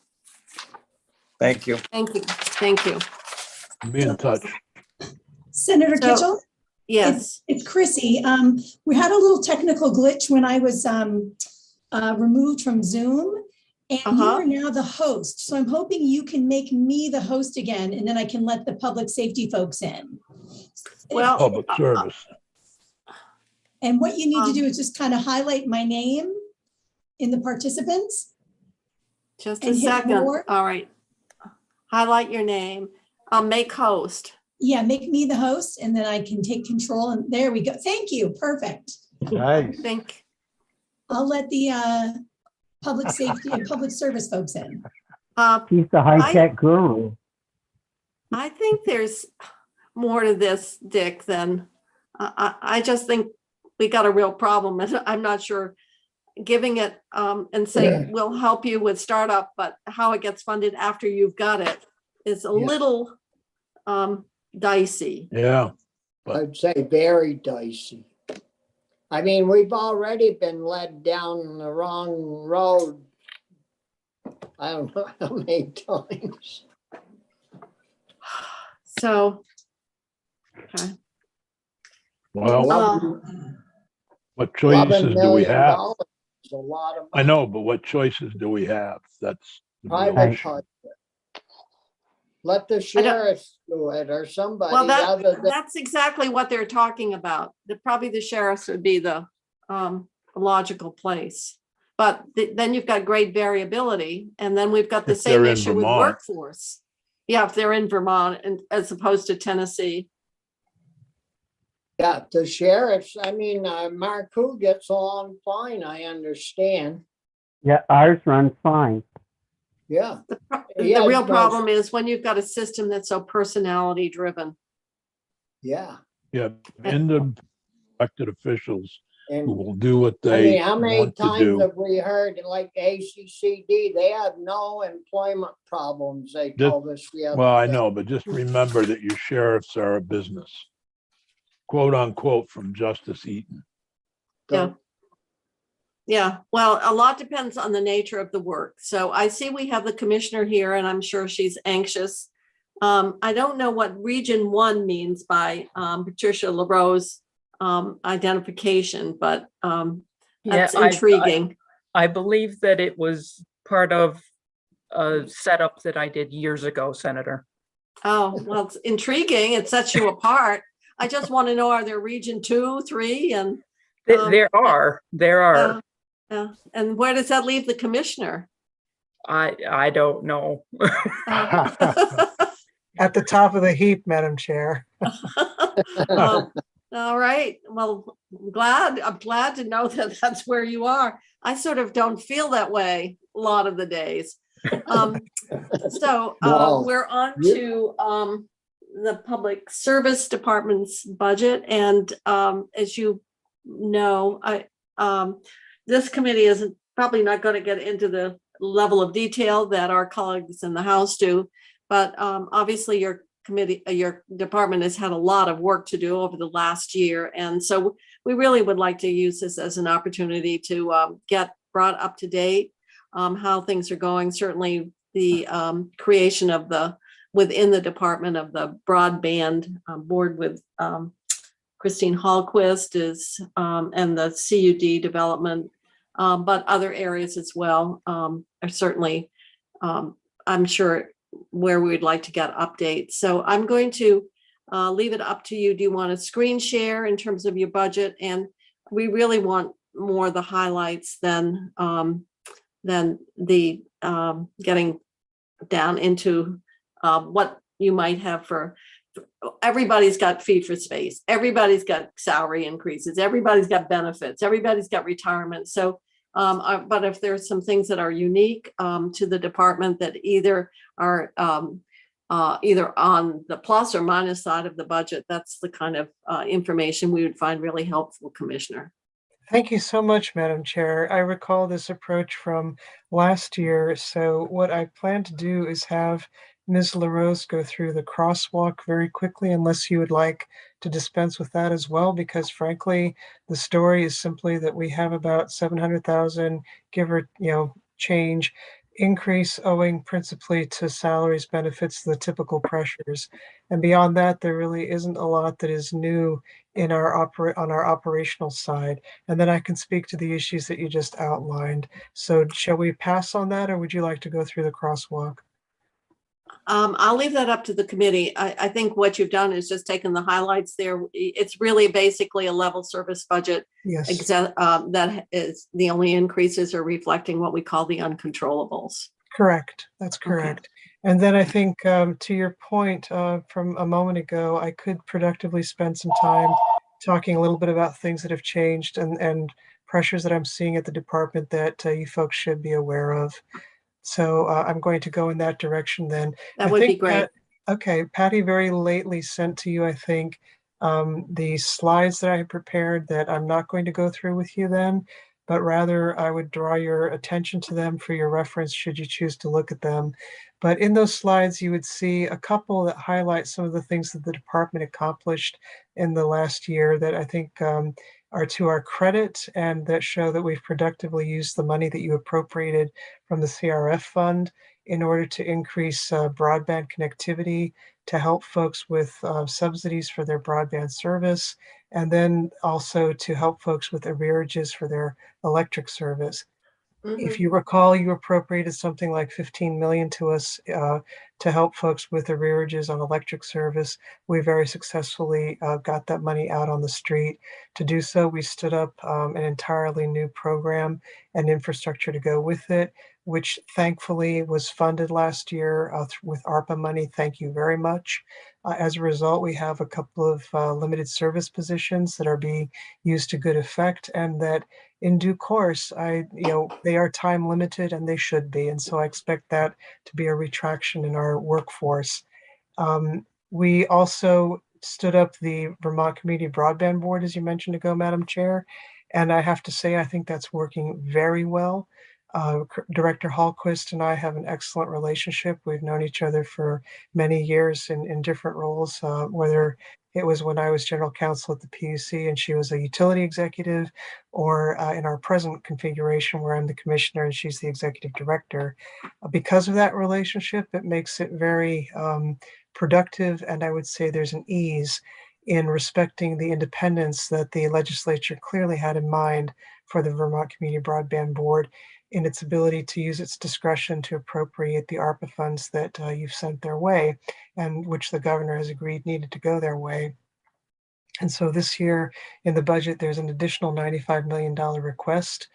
C: Thank you.
B: Thank you. Thank you.
D: Be in touch.
E: Senator
B: So-
E: Kitchell?
B: Yes.
E: It's Chrissy. We had a little technical glitch when I was removed from Zoom, and you are now the host. So I'm hoping you can make me the host again, and then I can let the public safety folks in.
B: Well,
D: Public service.
E: And what you need to do is just kind of highlight my name in the participants.
B: just a
E: and hit
B: second.
E: more.
B: All right. Highlight your name. Make host.
E: Yeah, make me the host, and then I can take control. And there we go. Thank you. Perfect.
G: Nice.
E: I'll let the public safety and public service folks in.
G: He's the high-tech guru.
B: I think there's more to this, Dick, than I just think we got a real problem. And I'm not sure giving it and saying we'll help you with startup, but how it gets funded after you've got it is a little dicey.
D: Yeah.
F: I'd say very dicey. I mean, we've already been led down the wrong road. I don't know how many times.
B: So, okay.
D: Well, what choices
F: $11
D: do we
F: million
D: have?
F: is a lot of
D: I know, but what choices do we have? That's the real
F: private
D: issue.
F: part. Let the sheriffs do it or somebody
B: Well,
F: other than.
B: that's exactly what they're talking about. Probably the sheriffs would be the logical place. But then you've got great variability, and then we've got the
D: If they're
B: same
D: in
B: issue with
D: Vermont.
B: workforce. Yeah, if they're in Vermont and as opposed to Tennessee.
F: Yeah, the sheriffs, I mean, Marcoux gets along fine, I understand.
G: Yeah, ours runs fine.
F: Yeah.
B: The
F: Yeah,
B: real
F: it does.
B: problem is when you've got a system that's so personality driven.
F: Yeah.
D: Yeah, and the elected officials who
F: And
D: will do what
F: I
D: they
F: mean, how many
D: want to
F: times
D: do.
F: have we heard like ACCD, they have no employment problems, they
D: Just-
F: told us the other
D: Well, I
F: day.
D: know, but just remember that your sheriffs are a business. Quote unquote from Justice Eaton.
B: Yeah. Yeah, well, a lot depends on the nature of the work. So I see we have the commissioner here and I'm sure she's anxious. I don't know what Region 1 means by Patricia LaRose identification, but that's
J: Yeah,
B: intriguing.
J: I believe that it was part of setup that I did years ago, Senator.
B: Oh, well, it's intriguing. It sets you apart. I just want to know, are there region 2, 3, and
J: There are.
B: and where does that leave the commissioner?
J: I don't know.
K: At the top of the heap, Madam Chair.
B: All right. Well, I'm glad to know that that's where you are. I sort of don't feel that way a lot of the days. So
F: Wow.
B: we're on to the Public Service Department's budget. And as you know, this committee is probably not going to get into the level of detail that our colleagues in the House do. But obviously your department has had a lot of work to do over the last year. And so we really would like to use this as an opportunity to get brought up to date, how things are going. Certainly the creation of within the department of the broadband board with Christine Hallquist and the CUD development, but other areas as well are certainly, I'm sure, where we'd like to get updates. So I'm going to leave it up to you. Do you want to screen share in terms of your budget? And we really want more of the highlights than the getting down into what you might have for everybody's got fee for space. Everybody's got salary increases. Everybody's got benefits. Everybody's got retirement. So but if there's some things that are unique to the department that either are either on the plus or minus side of the budget, that's the kind of information we would find really helpful, Commissioner.
K: Thank you so much, Madam Chair. I recall this approach from last year. So what I plan to do is have Ms. LaRose go through the crosswalk very quickly, unless you would like to dispense with that as well, because frankly, the story is simply that we have about 700,000, give or change, increase owing principally to salaries, benefits, the typical pressures. And beyond that, there really isn't a lot that is new in on our operational side. And then I can speak to the issues that you just outlined. So shall we pass on that, or would you like to go through the crosswalk?
B: I'll leave that up to the committee. I think what you've done is just taken the highlights there. It's really basically a level service budget.
K: Yes.
B: That is the only increases are reflecting what we call the uncontrollables.
K: Correct. That's correct. Okay. And then I think to your point from a moment ago, I could productively spend some time talking a little bit about things that have changed and pressures that I'm seeing at the department that you folks should be aware of. So I'm going to go in that direction then.
B: That would be great.
K: Okay, Patty very lately sent to you, I think, the slides that I had prepared that I'm not going to go through with you then, but rather I would draw your attention to them for your reference should you choose to look at them. But in those slides, you would see a couple that highlight some of the things that the department accomplished in the last year that I think are to our credit and that show that we've productively used the money that you appropriated from the CRF fund in order to increase broadband connectivity, to help folks with subsidies for their broadband service, and then also to help folks with arrearages for their electric service. If you recall, you appropriated something like 15 million to us to help folks with arrearages on electric service. We very successfully got that money out on the street. To do so, we stood up an entirely new program and infrastructure to go with it, which thankfully was funded last year with ARPA money. Thank you very much. As a result, we have a couple of limited service positions that are being used to good effect, and that in due course, they are time limited and they should be. And so I expect that to be a retraction in our workforce. We also stood up the Vermont Community Broadband Board, as you mentioned ago, Madam Chair. And I have to say, I think that's working very well. Director Hallquist and I have an excellent relationship. We've known each other for many years in different roles, whether it was when I was general counsel at the PUC and she was a utility executive, or in our present configuration where I'm the commissioner and she's the executive director. Because of that relationship, it makes it very productive, and I would say there's an ease in respecting the independence that the legislature clearly had in mind for the Vermont Community Broadband Board in its ability to use its discretion to appropriate the ARPA funds that you've sent their way and which the governor has agreed needed to go their way. And so this year in the budget, there's an additional $95 million request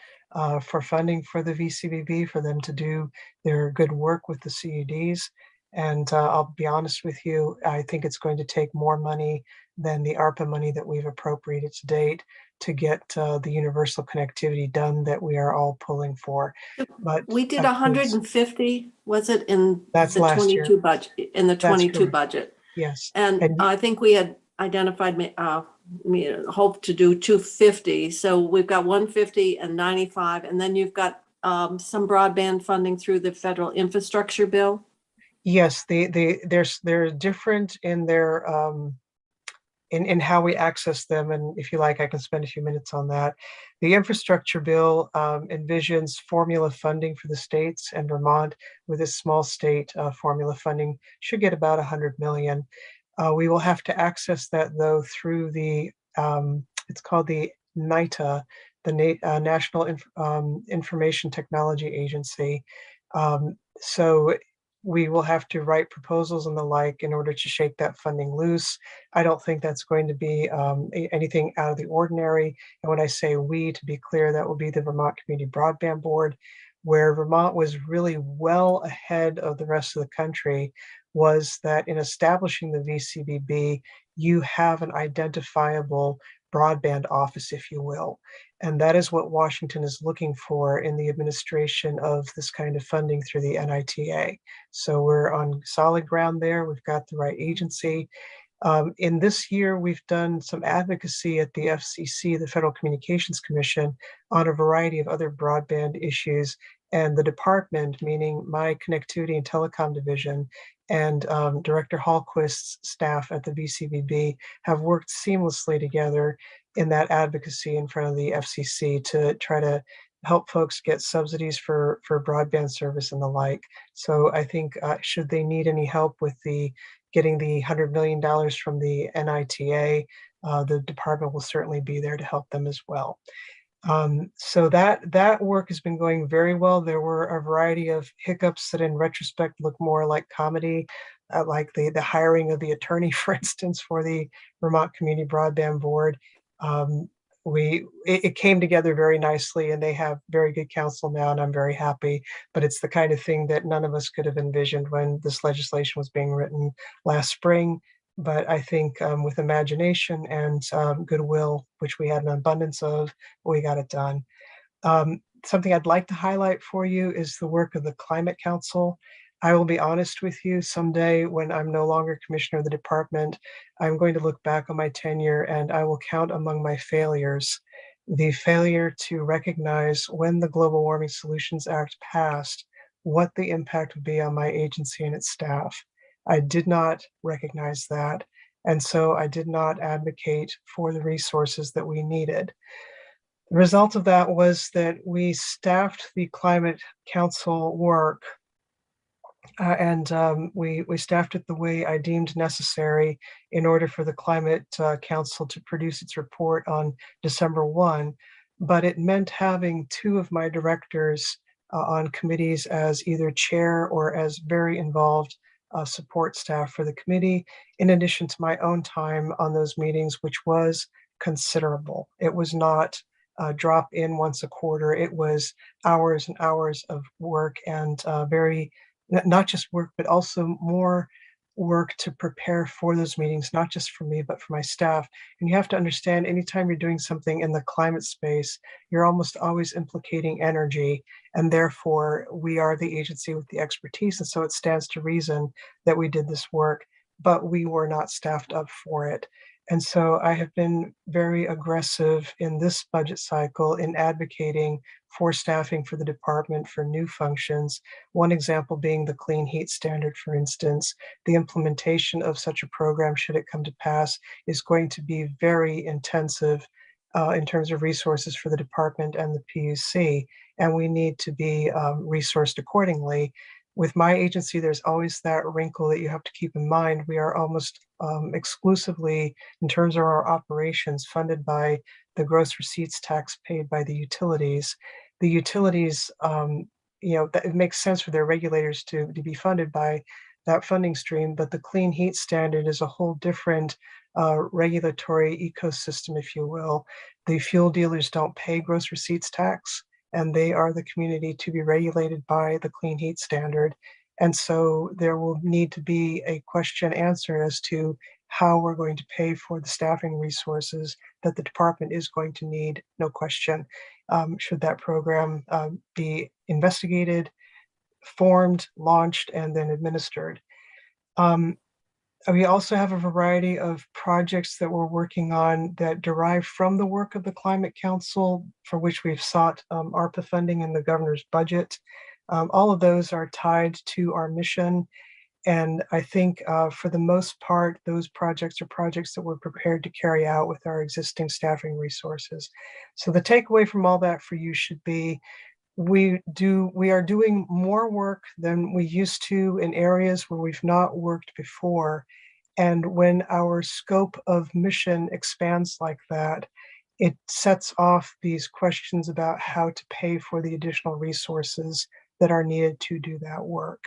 K: for funding for the VCBB for them to do their good work with the CUDs. And I'll be honest with you, I think it's going to take more money than the ARPA money that we've appropriated to date to get the universal connectivity done that we are all pulling for. But
B: We did
K: of course,
B: 150, was it in
K: That's
B: the
K: last year.
B: 22 budget, in the
K: That's
B: 22
K: correct.
B: budget?
K: Yes.
B: And
K: And
B: I think we had identified, hope to do 250. So we've got 150 and 95, and then you've got some broadband funding through the federal infrastructure bill.
K: yes, they're different in their in how we access them. And if you like, I can spend a few minutes on that. The infrastructure bill envisions formula funding for the states, and Vermont, with its small state formula funding, should get about 100 million. We will have to access that though through the, it's called the NITA, the National Information Technology Agency. So we will have to write proposals and the like in order to shake that funding loose. I don't think that's going to be anything out of the ordinary. And when I say we, to be clear, that will be the Vermont Community Broadband Board, where Vermont was really well ahead of the rest of the country, was that in establishing the VCBB, you have an identifiable broadband office, if you will. And that is what Washington is looking for in the administration of this kind of funding through the NITA. So we're on solid ground there. We've got the right agency. In this year, we've done some advocacy at the FCC, the Federal Communications Commission, on a variety of other broadband issues. And the department, meaning my connectivity and telecom division, and Director Hallquist's staff at the VCBB have worked seamlessly together in that advocacy in front of the FCC to try to help folks get subsidies for broadband service and the like. So I think should they need any help with getting the $100 million from the NITA, the department will certainly be there to help them as well. So that work has been going very well. There were a variety of hiccups that in retrospect look more like comedy, like the hiring of the attorney, for instance, for the Vermont Community Broadband Board. It came together very nicely, and they have very good counsel now, and I'm very happy. But it's the kind of thing that none of us could have envisioned when this legislation was being written last spring. But I think with imagination and goodwill, which we had an abundance of, we got it done. Something I'd like to highlight for you is the work of the Climate Council. I will be honest with you, someday when I'm no longer commissioner of the department, I'm going to look back on my tenure and I will count among my failures the failure to recognize when the Global Warming Solutions Act passed, what the impact would be on my agency and its staff. I did not recognize that. And so I did not advocate for the resources that we needed. The result of that was that we staffed the Climate Council work and we staffed it the way I deemed necessary in order for the Climate Council to produce its report on December 1. But it meant having two of my directors on committees as either chair or as very involved support staff for the committee, in addition to my own time on those meetings, which was considerable. It was not drop in once a quarter. It was hours and hours of work, and not just work, but also more work to prepare for those meetings, not just for me, but for my staff. And you have to understand, anytime you're doing something in the climate space, you're almost always implicating energy. And therefore, we are the agency with the expertise. And so it stands to reason that we did this work, but we were not staffed up for it. And so I have been very aggressive in this budget cycle in advocating for staffing for the department for new functions. One example being the clean heat standard, for instance. The implementation of such a program, should it come to pass, is going to be very intensive in terms of resources for the department and the PUC, and we need to be resourced accordingly. With my agency, there's always that wrinkle that you have to keep in mind. We are almost exclusively, in terms of our operations, funded by the gross receipts tax paid by the utilities. The utilities, that it makes sense for their regulators to be funded by that funding stream, but the clean heat standard is a whole different regulatory ecosystem, if you will. The fuel dealers don't pay gross receipts tax, and they are the community to be regulated by the clean heat standard. And so there will need to be a question answer as to how we're going to pay for the staffing resources that the department is going to need, no question, should that program be investigated, formed, launched, and then administered. We also have a variety of projects that we're working on that derive from the work of the Climate Council, for which we've sought ARPA funding in the governor's budget. All of those are tied to our mission. And I think for the most part, those projects are projects that we're prepared to carry out with our existing staffing resources. So the takeaway from all that for you should be, we are doing more work than we used to in areas where we've not worked before. And when our scope of mission expands like that, it sets off these questions about how to pay for the additional resources that are needed to do that work.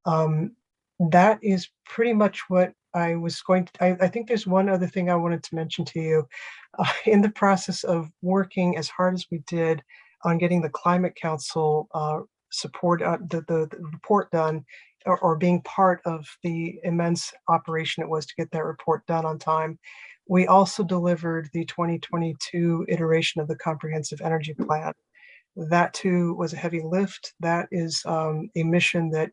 K: That is pretty much what I was going to, I think there's one other thing I wanted to mention to you. In the process of working as hard as we did on getting the Climate Council support, the report done, or being part of the immense operation it was to get that report done on time, we also delivered the 2022 iteration of the Comprehensive Energy Plan. That too was a heavy lift. That is a mission that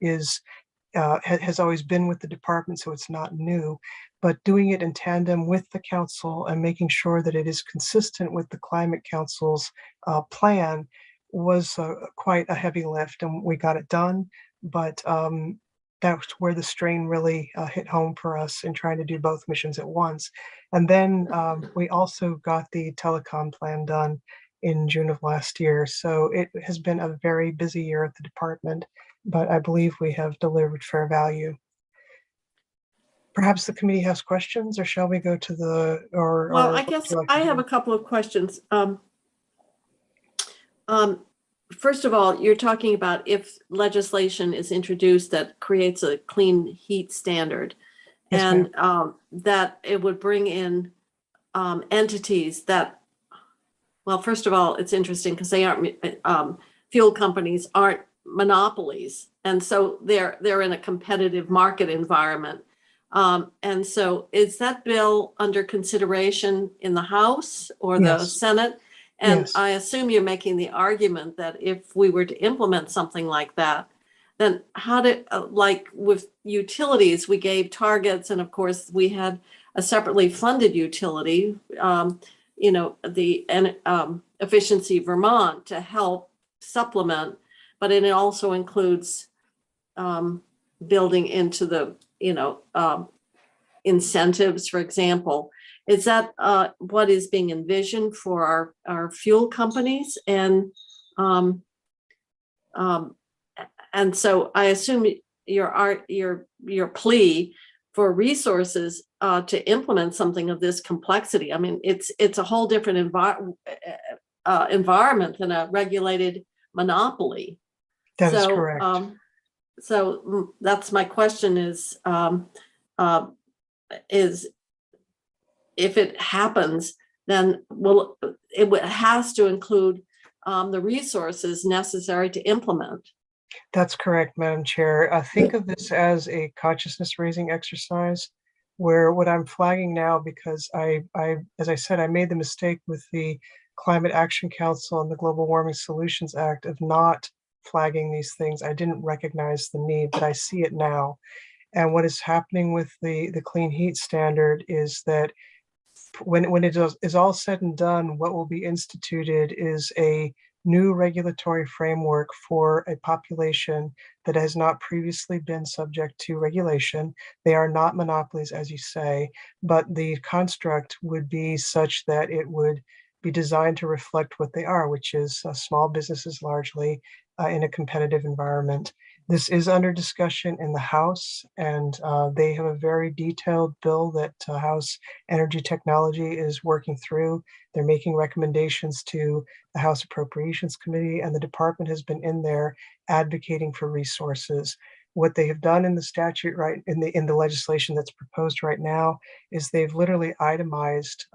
K: has always been with the department, so it's not new. But doing it in tandem with the council and making sure that it is consistent with the Climate Council's plan was quite a heavy lift, and we got it done. But that's where the strain really hit home for us in trying to do both missions at once. And then we also got the telecom plan done in June of last year. So it has been a very busy year at the department, but I believe we have delivered fair value. Perhaps the committee has questions, or shall we go to the,
B: Well, I guess I have a couple of questions. First of all, you're talking about if legislation is introduced that creates a clean heat standard,
K: Yes,
B: and that it would bring in entities that, well, first of all, it's interesting because they aren't, fuel companies aren't monopolies. And so they're in a competitive market environment. And so is that bill under consideration in the House or the
K: Yes.
B: Senate? And
K: Yes.
B: I assume you're making the argument that if we were to implement something like that, then how did, like with utilities, we gave targets, and of course we had a separately funded utility, the Efficiency Vermont, to help supplement, but it also includes building into the, incentives, for example. Is that what is being envisioned for our fuel companies? And so I assume your plea for resources to implement something of this complexity. I mean, it's a whole different environment than a regulated monopoly.
K: That is correct.
B: So that's my question is if it happens, then it has to include the resources necessary to implement.
K: That's correct, Madam Chair. Think of this as a consciousness raising exercise, where what I'm flagging now, because as I said, I made the mistake with the Climate Action Council and the Global Warming Solutions Act of not flagging these things. I didn't recognize the need, but I see it now. And what is happening with the clean heat standard is that when it is all said and done, what will be instituted is a new regulatory framework for a population that has not previously been subject to regulation. They are not monopolies, as you say, but the construct would be such that it would be designed to reflect what they are, which is small businesses largely in a competitive environment. This is under discussion in the House, and they have a very detailed bill that House Energy Technology is working through. They're making recommendations to the House Appropriations Committee, and the department has been in there advocating for resources. What they have done in the statute, right, in the legislation that's proposed right now, is they've literally itemized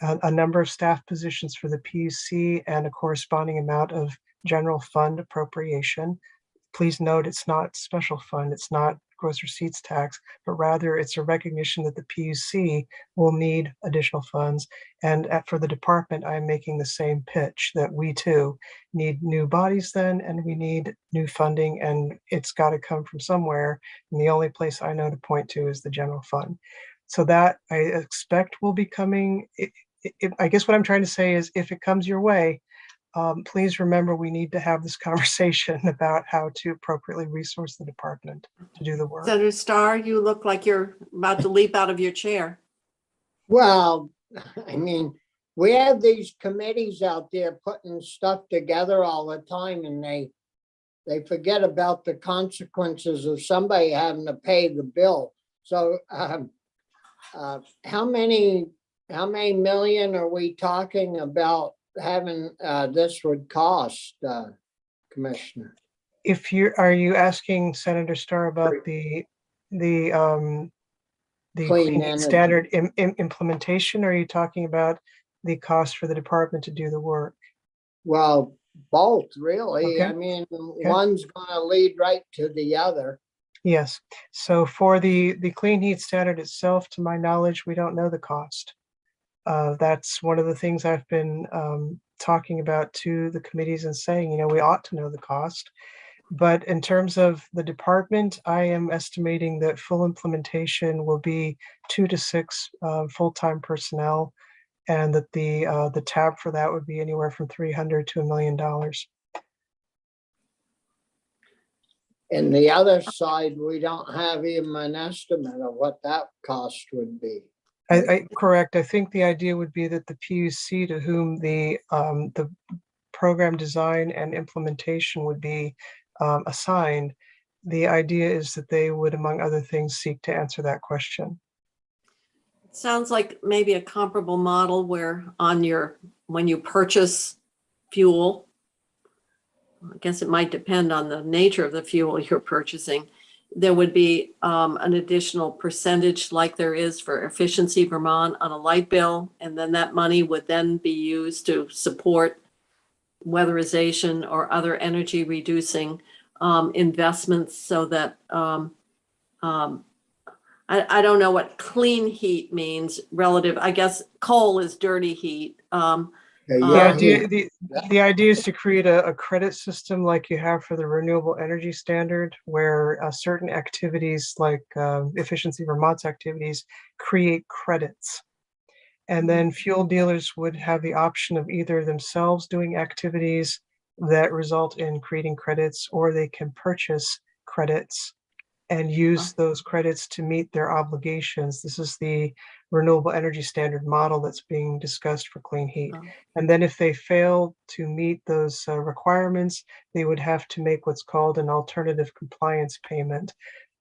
K: a number of staff positions for the PUC and a corresponding amount of general fund appropriation. Please note, it's not special fund, it's not gross receipts tax, but rather it's a recognition that the PUC will need additional funds. And for the department, I'm making the same pitch that we too need new bodies then, and we need new funding, and it's got to come from somewhere. And the only place I know to point to is the general fund. So that I expect will be coming. I guess what I'm trying to say is if it comes your way, please remember we need to have this conversation about how to appropriately resource the department to do the work.
B: Senator Starr, you look like you're about to leap out of your chair.
F: Well, I mean, we have these committees out there putting stuff together all the time, and they forget about the consequences of somebody having to pay the bill. So how many million are we talking about having this would cost, Commissioner?
K: Are you asking Senator Starr about the
F: Clean
K: clean
F: energy.
K: standard implementation, or are you talking about the cost for the department to do the work?
F: Well, both really.
K: Okay.
F: I mean, one's gonna lead right to the other.
K: Yes. So for the clean heat standard itself, to my knowledge, we don't know the cost. That's one of the things I've been talking about to the committees and saying, we ought to know the cost. But in terms of the department, I am estimating that full implementation will be 2 to 6 full-time personnel, and that the tab for that would be anywhere from $300,000 to $1 million.
F: And the other side, we don't have even an estimate of what that cost would be.
K: Correct. I think the idea would be that the PUC, to whom the program design and implementation would be assigned, the idea is that they would, among other things, seek to answer that question.
B: It sounds like maybe a comparable model where when you purchase fuel, I guess it might depend on the nature of the fuel you're purchasing, there would be an additional percentage like there is for Efficiency Vermont on a light bill, and then that money would then be used to support weatherization or other energy reducing investments, so that I don't know what clean heat means relative. I guess coal is dirty heat.
K: The idea is to create a credit system like you have for the renewable energy standard, where certain activities like Efficiency Vermont's activities create credits. And then fuel dealers would have the option of either themselves doing activities that result in creating credits, or they can purchase credits and use those credits to meet their obligations. This is the renewable energy standard model that's being discussed for clean heat. And then if they fail to meet those requirements, they would have to make what's called an alternative compliance payment.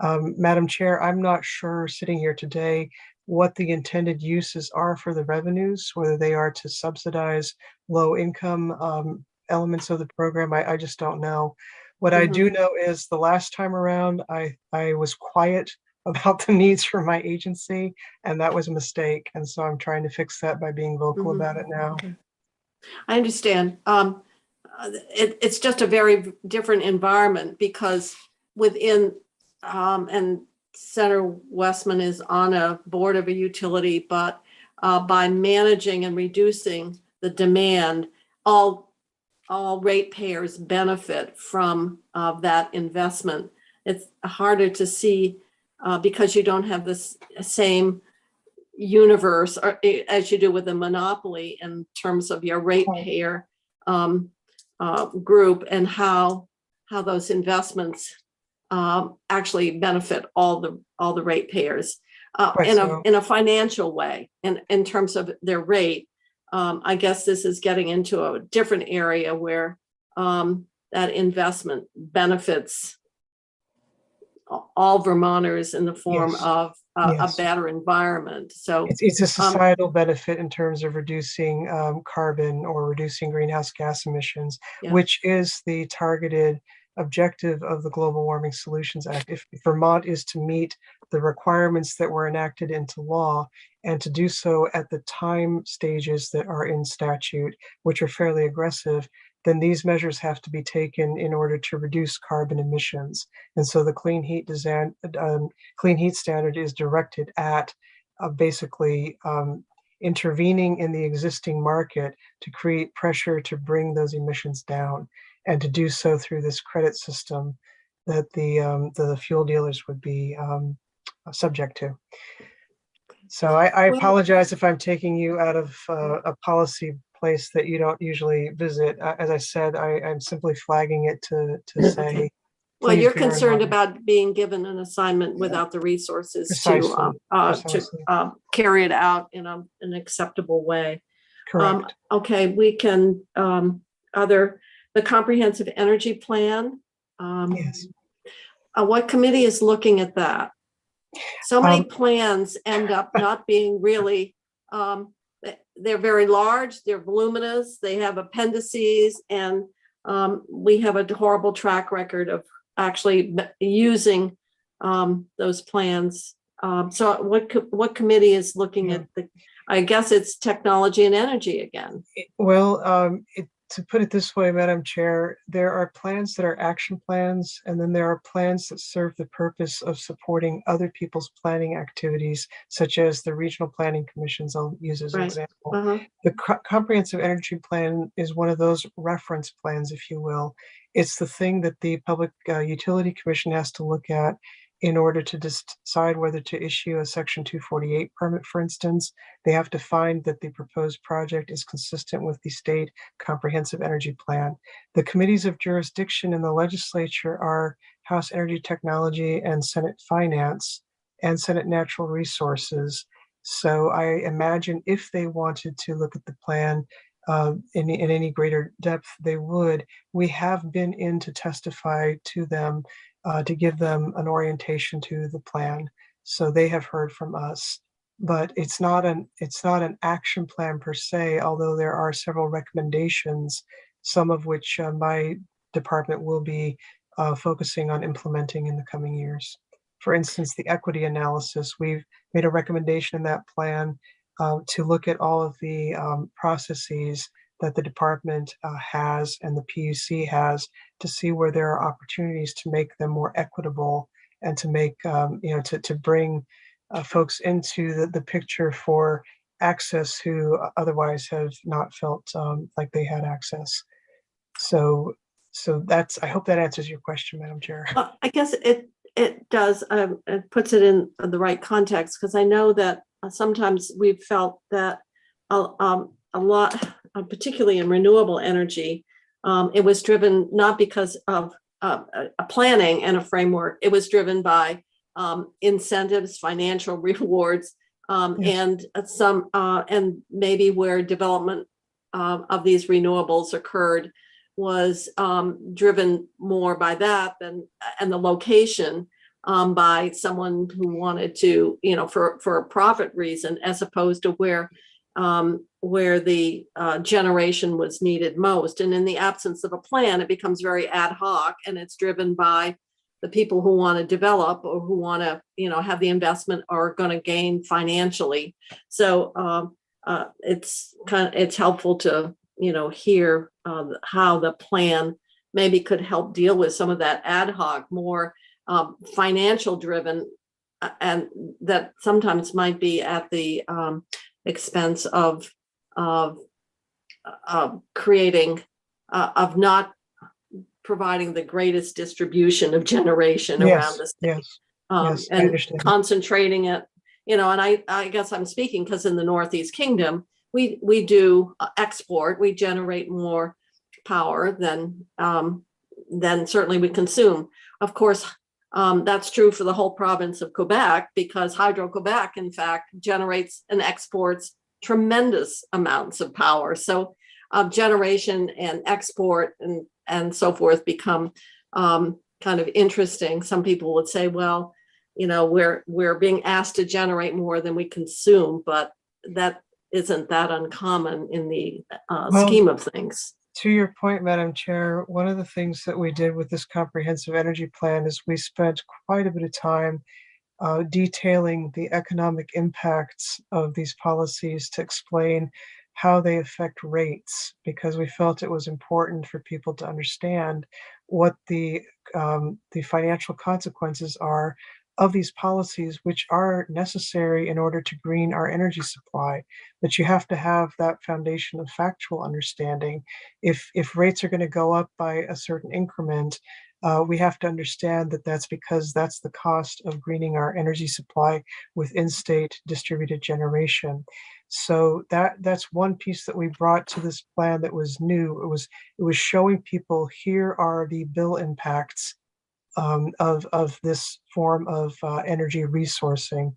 K: Madam Chair, I'm not sure sitting here today what the intended uses are for the revenues, whether they are to subsidize low income elements of the program. I just don't know. What I do know is the last time around, I was quiet about the needs for my agency, and that was a mistake. And so I'm trying to fix that by being vocal about it now.
B: I understand. It's just a very different environment, because within, and Senator Westman is on a board of a utility, but by managing and reducing the demand, all ratepayers benefit from that investment. It's harder to see because you don't have this same universe as you do with a monopoly in terms of your ratepayer group, and how those investments actually benefit all the ratepayers in a financial way, in terms of their rate. I guess this is getting into a different area where that investment benefits all Vermonters in the form
K: Yes.
B: of a
K: Yes.
B: better environment. So
K: It's a societal benefit in terms of reducing carbon or reducing greenhouse gas emissions,
B: Yeah.
K: which is the targeted objective of the Global Warming Solutions Act. If Vermont is to meet the requirements that were enacted into law and to do so at the time stages that are in statute, which are fairly aggressive, then these measures have to be taken in order to reduce carbon emissions. And so the clean heat standard is directed at basically intervening in the existing market to create pressure to bring those emissions down, and to do so through this credit system that the fuel dealers would be subject to. So I
B: Well-
K: apologize if I'm taking you out of a policy place that you don't usually visit. As I said, I'm simply flagging it to say.
B: Okay. Well,
K: please
B: you're
K: bear in
B: concerned
K: mind.
B: about being given an assignment without the resources
K: Precisely,
B: to carry it out in an acceptable way.
K: Correct.
B: Okay, we can, the comprehensive energy plan.
K: Yes.
B: What committee is looking at that? So many plans end up not being really, they're very large, they're voluminous, they have appendices, and we have a horrible track record of actually using those plans. So what committee is looking at the, I guess it's technology and energy again.
K: Well, to put it this way, Madam Chair, there are plans that are action plans, and then there are plans that serve the purpose of supporting other people's planning activities, such as the regional planning commissions. I'll use as an example. The comprehensive energy plan is one of those reference plans, if you will. It's the thing that the Public Utility Commission has to look at in order to decide whether to issue a Section 248 permit, for instance. They have to find that the proposed project is consistent with the state comprehensive energy plan. The committees of jurisdiction in the legislature are House Energy Technology and Senate Finance and Senate Natural Resources. So I imagine if they wanted to look at the plan in any greater depth, they would. We have been in to testify to them to give them an orientation to the plan. So they have heard from us, but it's not an action plan per se, although there are several recommendations, some of which my department will be focusing on implementing in the coming years. For instance, the equity analysis, we've made a recommendation in that plan to look at all of the processes that the department has and the PUC has to see where there are opportunities to make them more equitable and to make, to bring folks into the picture for access who otherwise have not felt like they had access. So that's, I hope that answers your question, Madam Chair.
B: I guess it does. It puts it in the right context, because I know that sometimes we've felt that a lot, particularly in renewable energy, it was driven not because of a planning and a framework. It was driven by incentives, financial rewards, and some and maybe where development of these renewables occurred was driven more by that than, and the location by someone who wanted to, for a profit reason, as opposed to where the generation was needed most. And in the absence of a plan, it becomes very ad hoc, and it's driven by the people who want to develop or who want to, have the investment or are going to gain financially. So it's helpful to, hear how the plan maybe could help deal with some of that ad hoc, more financial driven, and that sometimes might be at the expense of creating, of not providing the greatest distribution of generation around the state.
K: Yes, I
B: and
K: understand.
B: concentrating it, and I guess I'm speaking because in the Northeast Kingdom, we do export, we generate more power than certainly we consume. Of course, that's true for the whole province of Quebec, because Hydro-Quebec, in fact, generates and exports tremendous amounts of power. So generation and export and so forth become kind of interesting. Some people would say, well, we're being asked to generate more than we consume, but that isn't that uncommon in the scheme of things.
K: To your point, Madam Chair, one of the things that we did with this comprehensive energy plan is we spent quite a bit of time detailing the economic impacts of these policies to explain how they affect rates, because we felt it was important for people to understand what the financial consequences are of these policies, which are necessary in order to green our energy supply. But you have to have that foundation of factual understanding. If rates are going to go up by a certain increment, we have to understand that that's because that's the cost of greening our energy supply with in-state distributed generation. So that's one piece that we brought to this plan that was new. It was showing people, here are the bill impacts of this form of energy resourcing.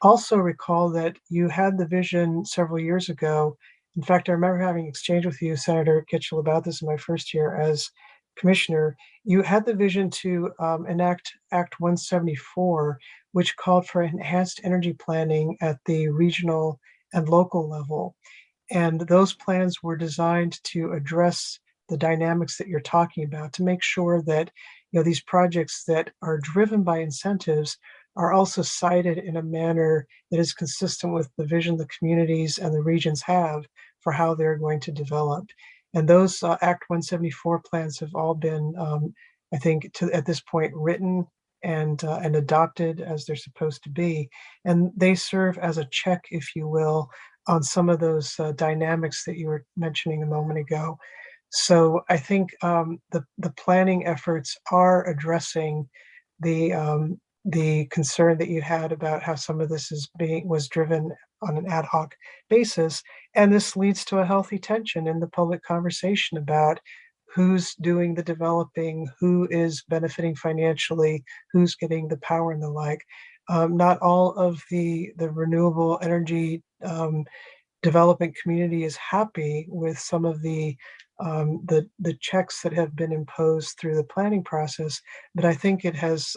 K: Also recall that you had the vision several years ago. In fact, I remember having exchange with you, Senator Kitchell, about this in my first year as commissioner. You had the vision to enact Act 174, which called for enhanced energy planning at the regional and local level. And those plans were designed to address the dynamics that you're talking about, to make sure that these projects that are driven by incentives are also cited in a manner that is consistent with the vision the communities and the regions have for how they're going to develop. And those Act 174 plans have all been, I think, at this point, written and adopted as they're supposed to be. And they serve as a check, if you will, on some of those dynamics that you were mentioning a moment ago. So I think the planning efforts are addressing the concern that you had about how some of this was driven on an ad hoc basis, and this leads to a healthy tension in the public conversation about who's doing the developing, who is benefiting financially, who's getting the power and the like. Not all of the renewable energy development community is happy with some of the checks that have been imposed through the planning process, but I think it has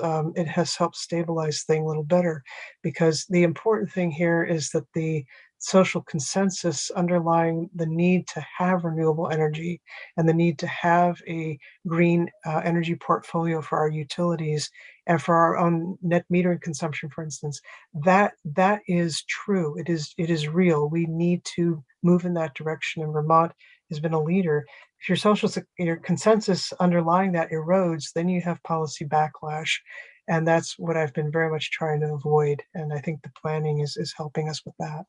K: helped stabilize things a little better, because the important thing here is that the social consensus underlying the need to have renewable energy and the need to have a green energy portfolio for our utilities and for our own net metering consumption, for instance, that is true. It is real. We need to move in that direction, and Vermont has been a leader. If your consensus underlying that erodes, then you have policy backlash. And that's what I've been very much trying to avoid. And I think the planning is helping us with that.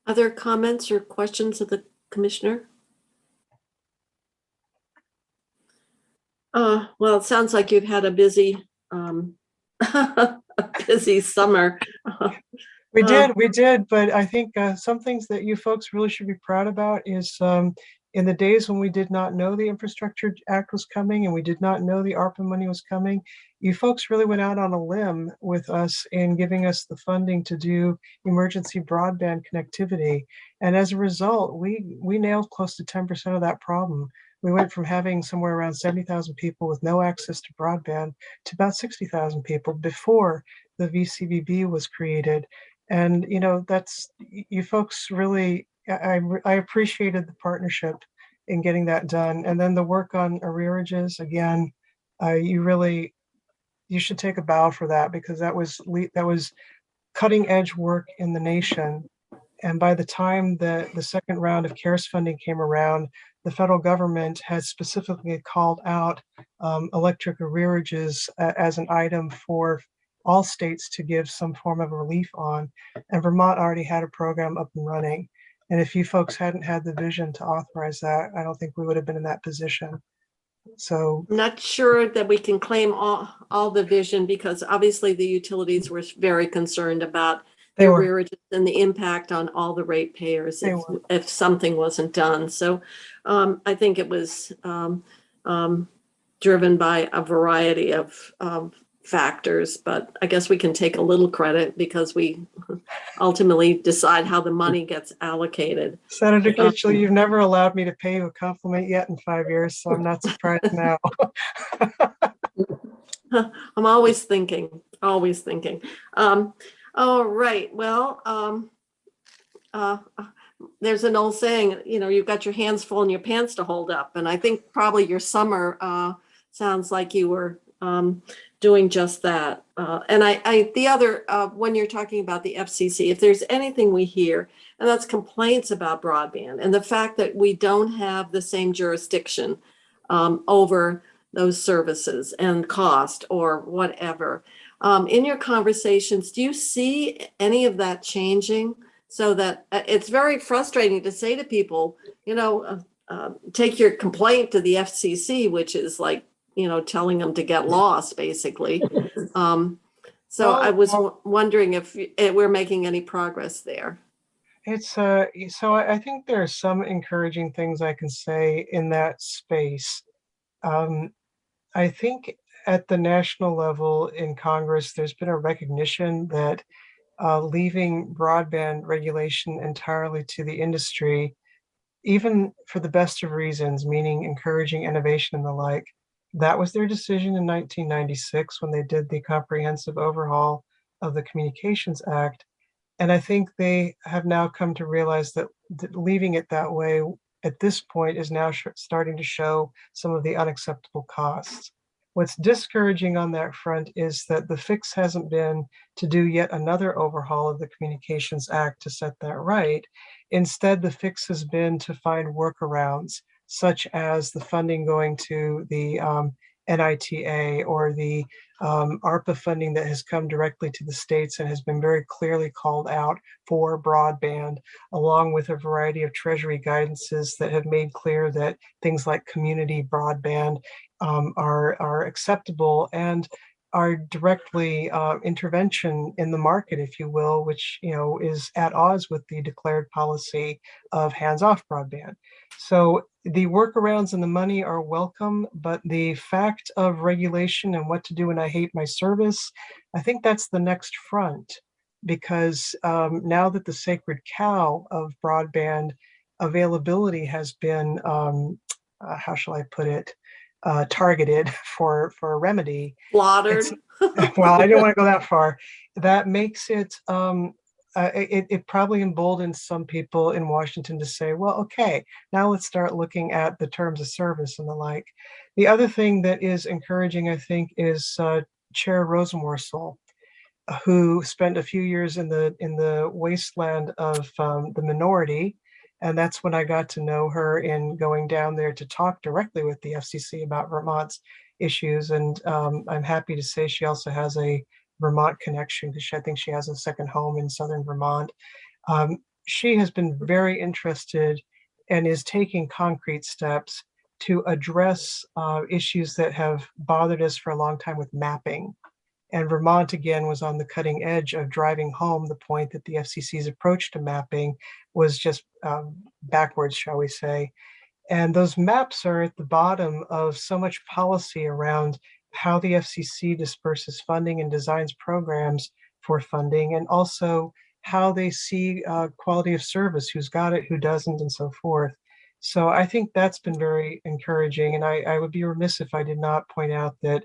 B: Other comments or questions of the commissioner? Well, it sounds like you've had a busy summer.
K: We did, but I think some things that you folks really should be proud about is in the days when we did not know the Infrastructure Act was coming and we did not know the ARPA money was coming, you folks really went out on a limb with us in giving us the funding to do emergency broadband connectivity. And as a result, we nailed close to 10% of that problem. We went from having somewhere around 70,000 people with no access to broadband to about 60,000 people before the VCBB was created. And, that's, you folks really, I appreciated the partnership in getting that done. And then the work on arrearages, again, you should take a bow for that, because that was cutting edge work in the nation. And by the time the second round of CARES funding came around, the federal government had specifically called out electric arrearages as an item for all states to give some form of relief on. And Vermont already had a program up and running. And if you folks hadn't had the vision to authorize that, I don't think we would have been in that position. So
B: I'm not sure that we can claim all the vision, because obviously the utilities were very concerned about the arrearages and the impact on all the ratepayers if something wasn't done. So I think it was driven by a variety of factors, but I guess we can take a little credit because we ultimately decide how the money gets allocated.
K: Senator Kitchell, you've never allowed me to pay you a compliment yet in 5 years, so I'm not surprised now.
B: I'm always thinking, always thinking. All right, well, there's an old saying, you know, you've got your hands full and your pants to hold up. And I think probably your summer sounds like you were doing just that. And the other, when you're talking about the FCC, if there's anything we hear, and that's complaints about broadband and the fact that we don't have the same jurisdiction over those services and cost or whatever. In your conversations, do you see any of that changing? So that it's very frustrating to say to people, you know, take your complaint to the FCC, which is like, you know, telling them to get lost, basically. So I was wondering if we're making any progress there.
K: It's so I think there are some encouraging things I can say in that space. I think at the national level in Congress, there's been a recognition that leaving broadband regulation entirely to the industry, even for the best of reasons, meaning encouraging innovation and the like, that was their decision in 1996 when they did the comprehensive overhaul of the Communications Act. And I think they have now come to realize that leaving it that way at this point is now starting to show some of the unacceptable costs. What's discouraging on that front is that the fix hasn't been to do yet another overhaul of the Communications Act to set that right. Instead, the fix has been to find workarounds, such as the funding going to the NITA or the ARPA funding that has come directly to the states and has been very clearly called out for broadband, along with a variety of Treasury guidances that have made clear that things like community broadband are acceptable and are directly intervention in the market, if you will, which is at odds with the declared policy of hands-off broadband. So the workarounds and the money are welcome, but the fact of regulation and what to do when I hate my service, I think that's the next front, because now that the sacred cow of broadband availability has been, how shall I put it, targeted for a remedy.
B: Slaughtered.
K: Well, I didn't want to go that far. That makes it, it probably emboldens some people in Washington to say, well, okay, now let's start looking at the terms of service and the like. The other thing that is encouraging, I think, is Chair Rosenworcel, who spent a few years in the wasteland of the minority. And that's when I got to know her in going down there to talk directly with the FCC about Vermont's issues. And I'm happy to say she also has a Vermont connection because I think she has a second home in Southern Vermont. She has been very interested and is taking concrete steps to address issues that have bothered us for a long time with mapping. And Vermont, again, was on the cutting edge of driving home the point that the FCC's approach to mapping was just backwards, shall we say. And those maps are at the bottom of so much policy around how the FCC disperses funding and designs programs for funding, and also how they see quality of service, who's got it, who doesn't, and so forth. So I think that's been very encouraging. And I would be remiss if I did not point out that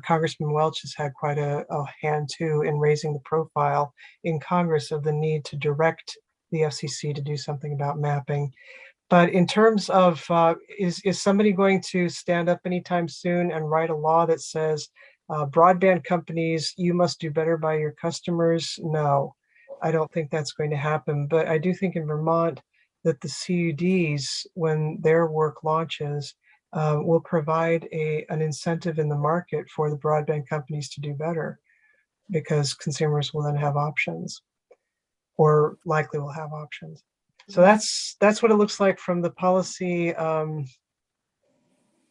K: Congressman Welch has had quite a hand too in raising the profile in Congress of the need to direct the FCC to do something about mapping. But in terms of, is somebody going to stand up anytime soon and write a law that says, broadband companies, you must do better by your customers? No, I don't think that's going to happen. But I do think in Vermont that the CUDs, when their work launches, will provide an incentive in the market for the broadband companies to do better, because consumers will then have options, or likely will have options. So that's what it looks like from the policy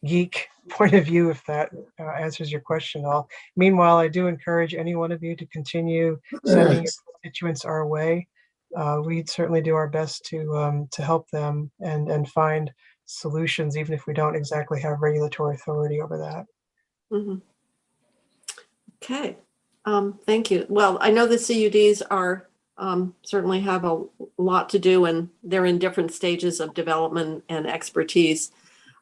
K: geek point of view, if that answers your question all. Meanwhile, I do encourage any one of you to continue sending your constituents our way. We'd certainly do our best to help them and find solutions, even if we don't exactly have regulatory authority over that.
B: Mm-hmm. Okay, thank you. Well, I know the CUDs are, certainly have a lot to do, and they're in different stages of development and expertise.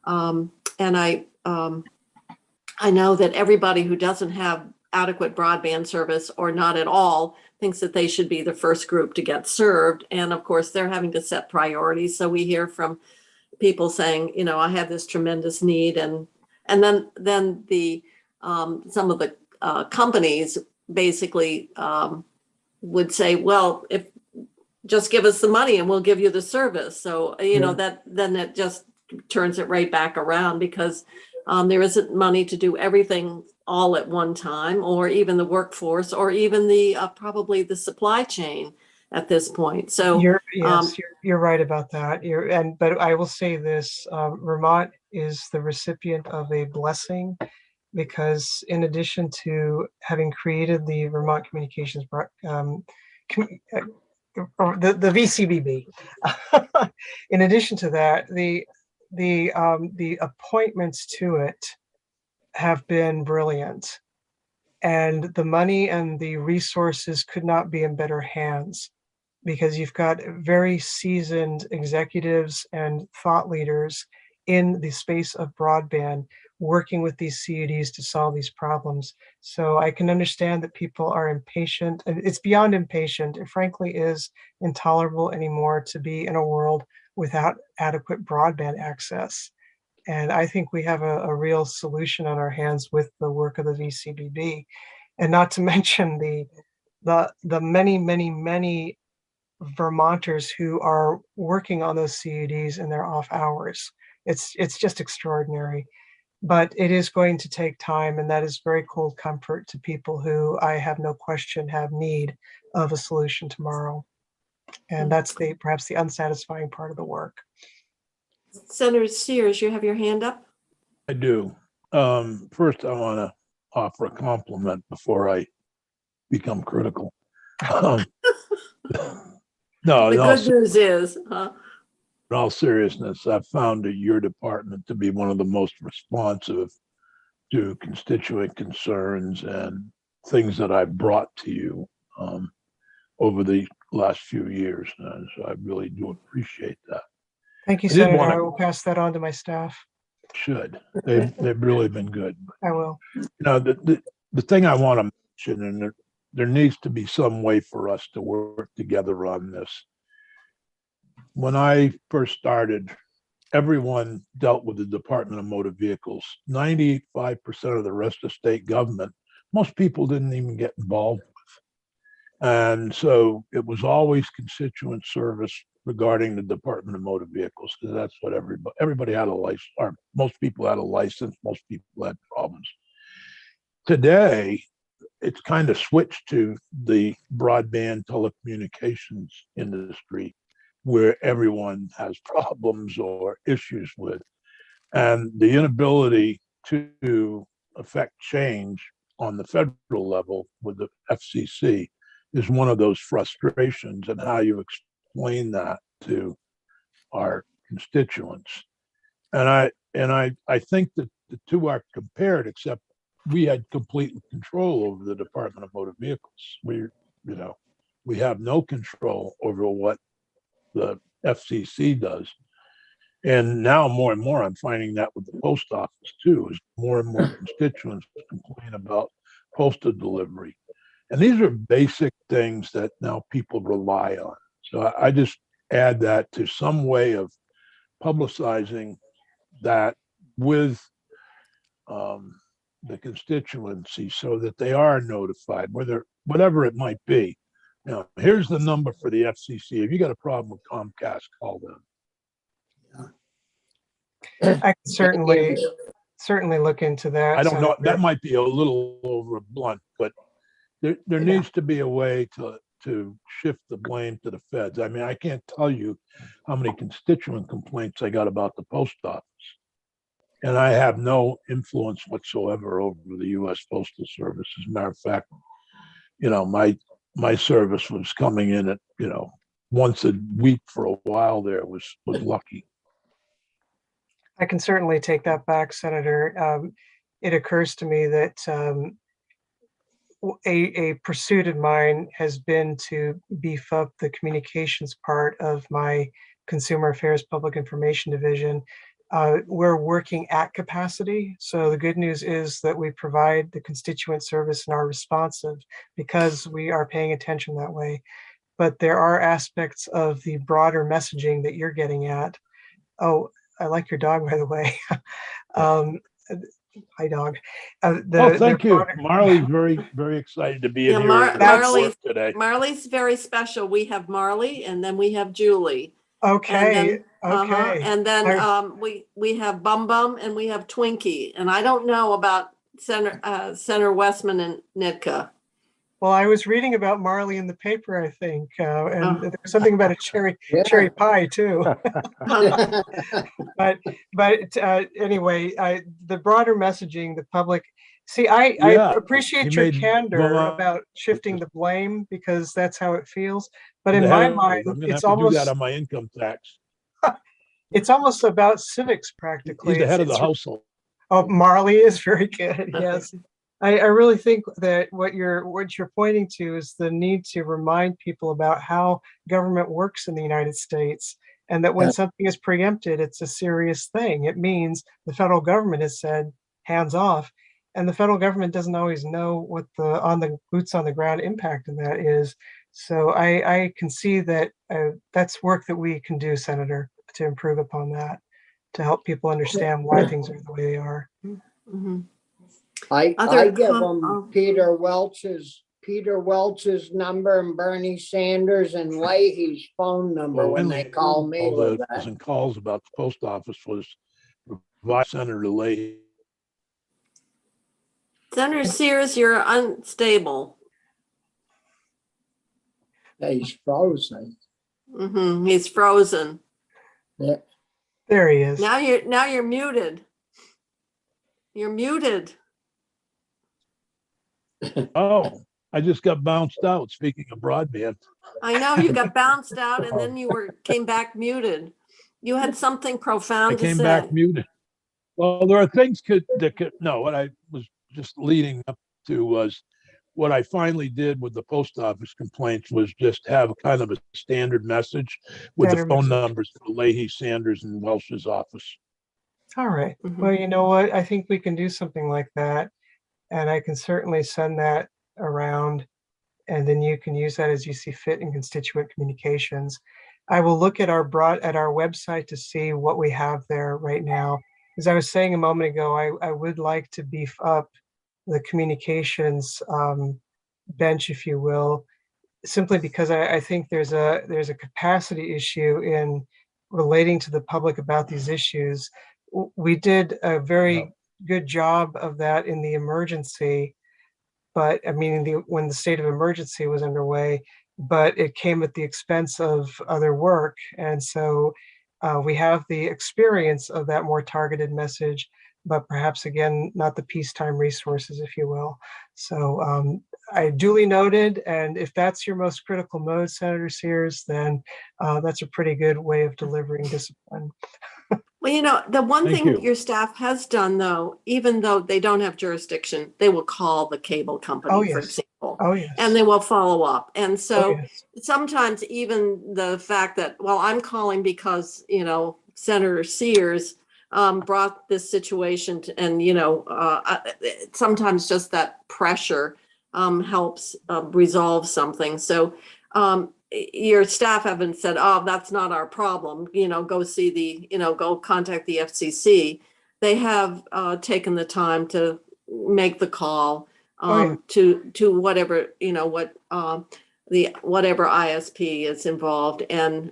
B: And I know that everybody who doesn't have adequate broadband service or not at all thinks that they should be the first group to get served. And of course, they're having to set priorities. So we hear from people saying, you know, I have this tremendous need, and then the some of the companies basically would say, well, if just give us the money and we'll give you the service. So you know that then it just turns it right back around, because there isn't money to do everything all at one time, or even the workforce, or even the probably the supply chain at this point. So
K: You're right about that. But I will say this, Vermont is the recipient of a blessing, because in addition to having created the Vermont Communications, or the VCBB, in addition to that, the appointments to it have been brilliant, and the money and the resources could not be in better hands, because you've got very seasoned executives and thought leaders in the space of broadband working with these CUDs to solve these problems. So I can understand that people are impatient, and it's beyond impatient. It frankly is intolerable anymore to be in a world without adequate broadband access. And I think we have a real solution on our hands with the work of the VCBB, and not to mention the many Vermonters who are working on those CUDs in their off hours. It's just extraordinary, but it is going to take time, and that is very cold comfort to people who, I have no question, have need of a solution tomorrow. And that's perhaps the unsatisfying part of the work.
B: Senator Sears, you have your hand up.
D: I do. First, I want to offer a compliment before I become critical. No,
B: The good news is,
D: in all seriousness, I've found your department to be one of the most responsive to constituent concerns and things that I've brought to you over the last few years. And so I really do appreciate that.
K: Thank you, Senator. I will pass that on to my staff.
D: They've really been good.
K: I will.
D: You know, the thing I want to mention, and there needs to be some way for us to work together on this. When I first started, everyone dealt with the Department of Motor Vehicles. 95% of the rest of state government, most people didn't even get involved with. And so it was always constituent service regarding the Department of Motor Vehicles, because that's what everybody had a license, or most people had a license, most people had problems. Today, it's kind of switched to the broadband telecommunications industry, where everyone has problems or issues with. And the inability to affect change on the federal level with the FCC is one of those frustrations, and how you explain that to our constituents. And I think that the two are compared, except we had complete control over the Department of Motor Vehicles. We have no control over what the FCC does. And now more and more, I'm finding that with the post office too, is more and more constituents complain about postal delivery. And these are basic things that now people rely on. So I just add that to some way of publicizing that with the constituency, so that they are notified, whatever it might be. Now, here's the number for the FCC. If you got a problem with Comcast, call them.
K: I can certainly look into that.
D: I don't know.
K: Senator.
D: That might be a little over blunt, but there needs to be a way to shift the blame to the feds. I mean, I can't tell you how many constituent complaints I got about the post office. And I have no influence whatsoever over the U.S. Postal Service. As a matter of fact, my service was coming in at, once a week for a while there was lucky.
K: I can certainly take that back, Senator. It occurs to me that a pursuit of mine has been to beef up the communications part of my Consumer Affairs Public Information Division. We're working at capacity. So the good news is that we provide the constituent service and are responsive because we are paying attention that way. But there are aspects of the broader messaging that you're getting at. Oh, I like your dog, by the way. Hi, dog.
D: Oh, thank you. Marley's very excited to be
B: Yeah,
D: in here.
B: Marley's
D: Today.
B: Marley's very special. We have Marley and then we have Julie.
K: Okay,
B: Okay. And then we have Bum Bum and we have Twinkie. And I don't know about Senator Westman and Nitka.
K: Well, I was reading about Marley in the paper, I think, and there was something about a cherry pie too. but anyway, the broader messaging, the public. See, I appreciate your candor about shifting the blame because that's how it feels. But in my mind, it's almost
D: do that on my income tax.
K: It's almost about civics practically.
D: He's the head of the household.
K: Oh, Marley is very good. Yes. I really think that what you're pointing to is the need to remind people about how government works in the United States, and that when something is preempted, it's a serious thing. It means the federal government has said hands off, and the federal government doesn't always know what the boots on the ground impact of that is. So I can see that that's work that we can do, Senator, to improve upon that, to help people understand why things are the way they are.
B: Mm-hmm.
F: I give them Peter Welch's number and Bernie Sanders and Leahy's phone number when they call me with that.
D: And calls about the post office was Vice Senator Leahy.
B: Senator Sears, you're unstable.
F: He's frozen.
B: Mm-hmm. He's frozen.
F: Yeah.
K: There he is.
B: Now you're muted. You're muted.
D: Oh, I just got bounced out. Speaking of broadband.
B: I know you got bounced out and then you came back muted. You had something profound to say.
D: I came back muted. Well, there are things what I was just leading up to was what I finally did with the post office complaints was just have kind of a standard message with the phone numbers for Leahy, Sanders, and Welch's office.
K: All right. Mm-hmm. Well, you know what? I think we can do something like that. And I can certainly send that around, and then you can use that as you see fit in constituent communications. I will look at our website to see what we have there right now. As I was saying a moment ago, I would like to beef up the communications bench, if you will, simply because I think there's a capacity issue in relating to the public about these issues. We did a very good job of that in the emergency, but I mean, when the state of emergency was underway, but it came at the expense of other work. And so we have the experience of that more targeted message, but perhaps again, not the peacetime resources, if you will. So I duly noted, and if that's your most critical mode, Senator Sears, then that's a pretty good way of delivering discipline.
B: Well, you know, the one thing your staff has done, though, even though they don't have jurisdiction, they will call the cable company, for example, and they will follow up. And so sometimes even the fact that, well, I'm calling because, you know, Senator Sears brought this situation to, and, you know, sometimes just that pressure helps resolve something. So your staff haven't said, oh, that's not our problem, you know, go contact the FCC. They have taken the time to make the call to whatever, you know, whatever ISP is involved, and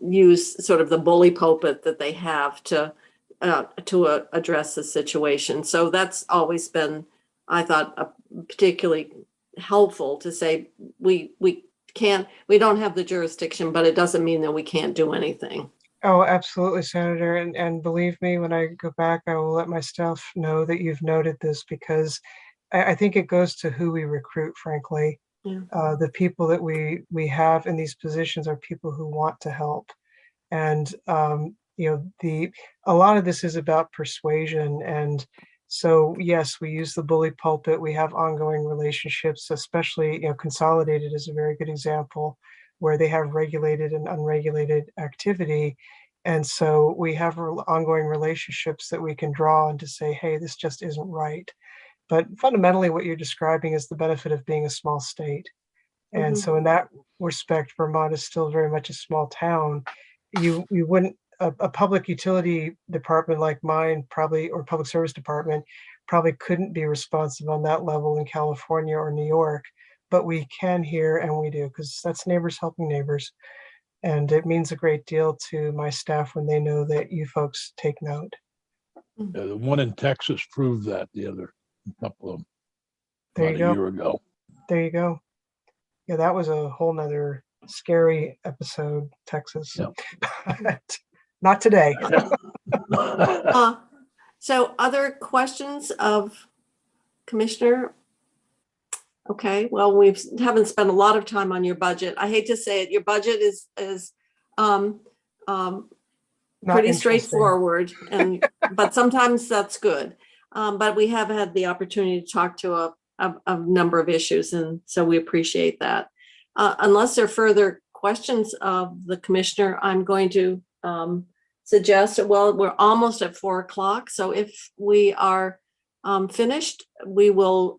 B: use sort of the bully pulpit that they have to address the situation. So that's always been, I thought, particularly helpful to say we don't have the jurisdiction, but it doesn't mean that we can't do anything.
K: Oh, absolutely, Senator. And believe me, when I go back, I will let my staff know that you've noted this, because I think it goes to who we recruit, frankly. Yeah. The people that we have in these positions are people who want to help. And, you know, a lot of this is about persuasion. And So yes, we use the bully pulpit. We have ongoing relationships, especially, Consolidated is a very good example where they have regulated and unregulated activity. And so we have ongoing relationships that we can draw on to say, hey, this just isn't right. But fundamentally, what you're describing is the benefit of being a small state. And
B: Mhm.
K: so in that respect, Vermont is still very much a small town. You wouldn't, a public utility department like mine probably, or public service department, probably couldn't be responsive on that level in California or New York, but we can here, and we do, because that's neighbors helping neighbors. And it means a great deal to my staff when they know that you folks take note.
D: The one in Texas proved that the other couple of,
K: There
D: about
K: you
D: a
K: go.
D: year ago.
K: There you go. Yeah, that was a whole nother scary episode, Texas.
D: Yep.
K: Not today.
B: So other questions of Commissioner? Okay, well, we haven't spent a lot of time on your budget. I hate to say it, your budget is
K: Not
B: pretty
K: interesting.
B: straightforward, but sometimes that's good. But we have had the opportunity to talk to a number of issues, and so we appreciate that. Unless there are further questions of the commissioner, I'm going to suggest, well, we're almost at 4 o'clock. So if we are finished, we will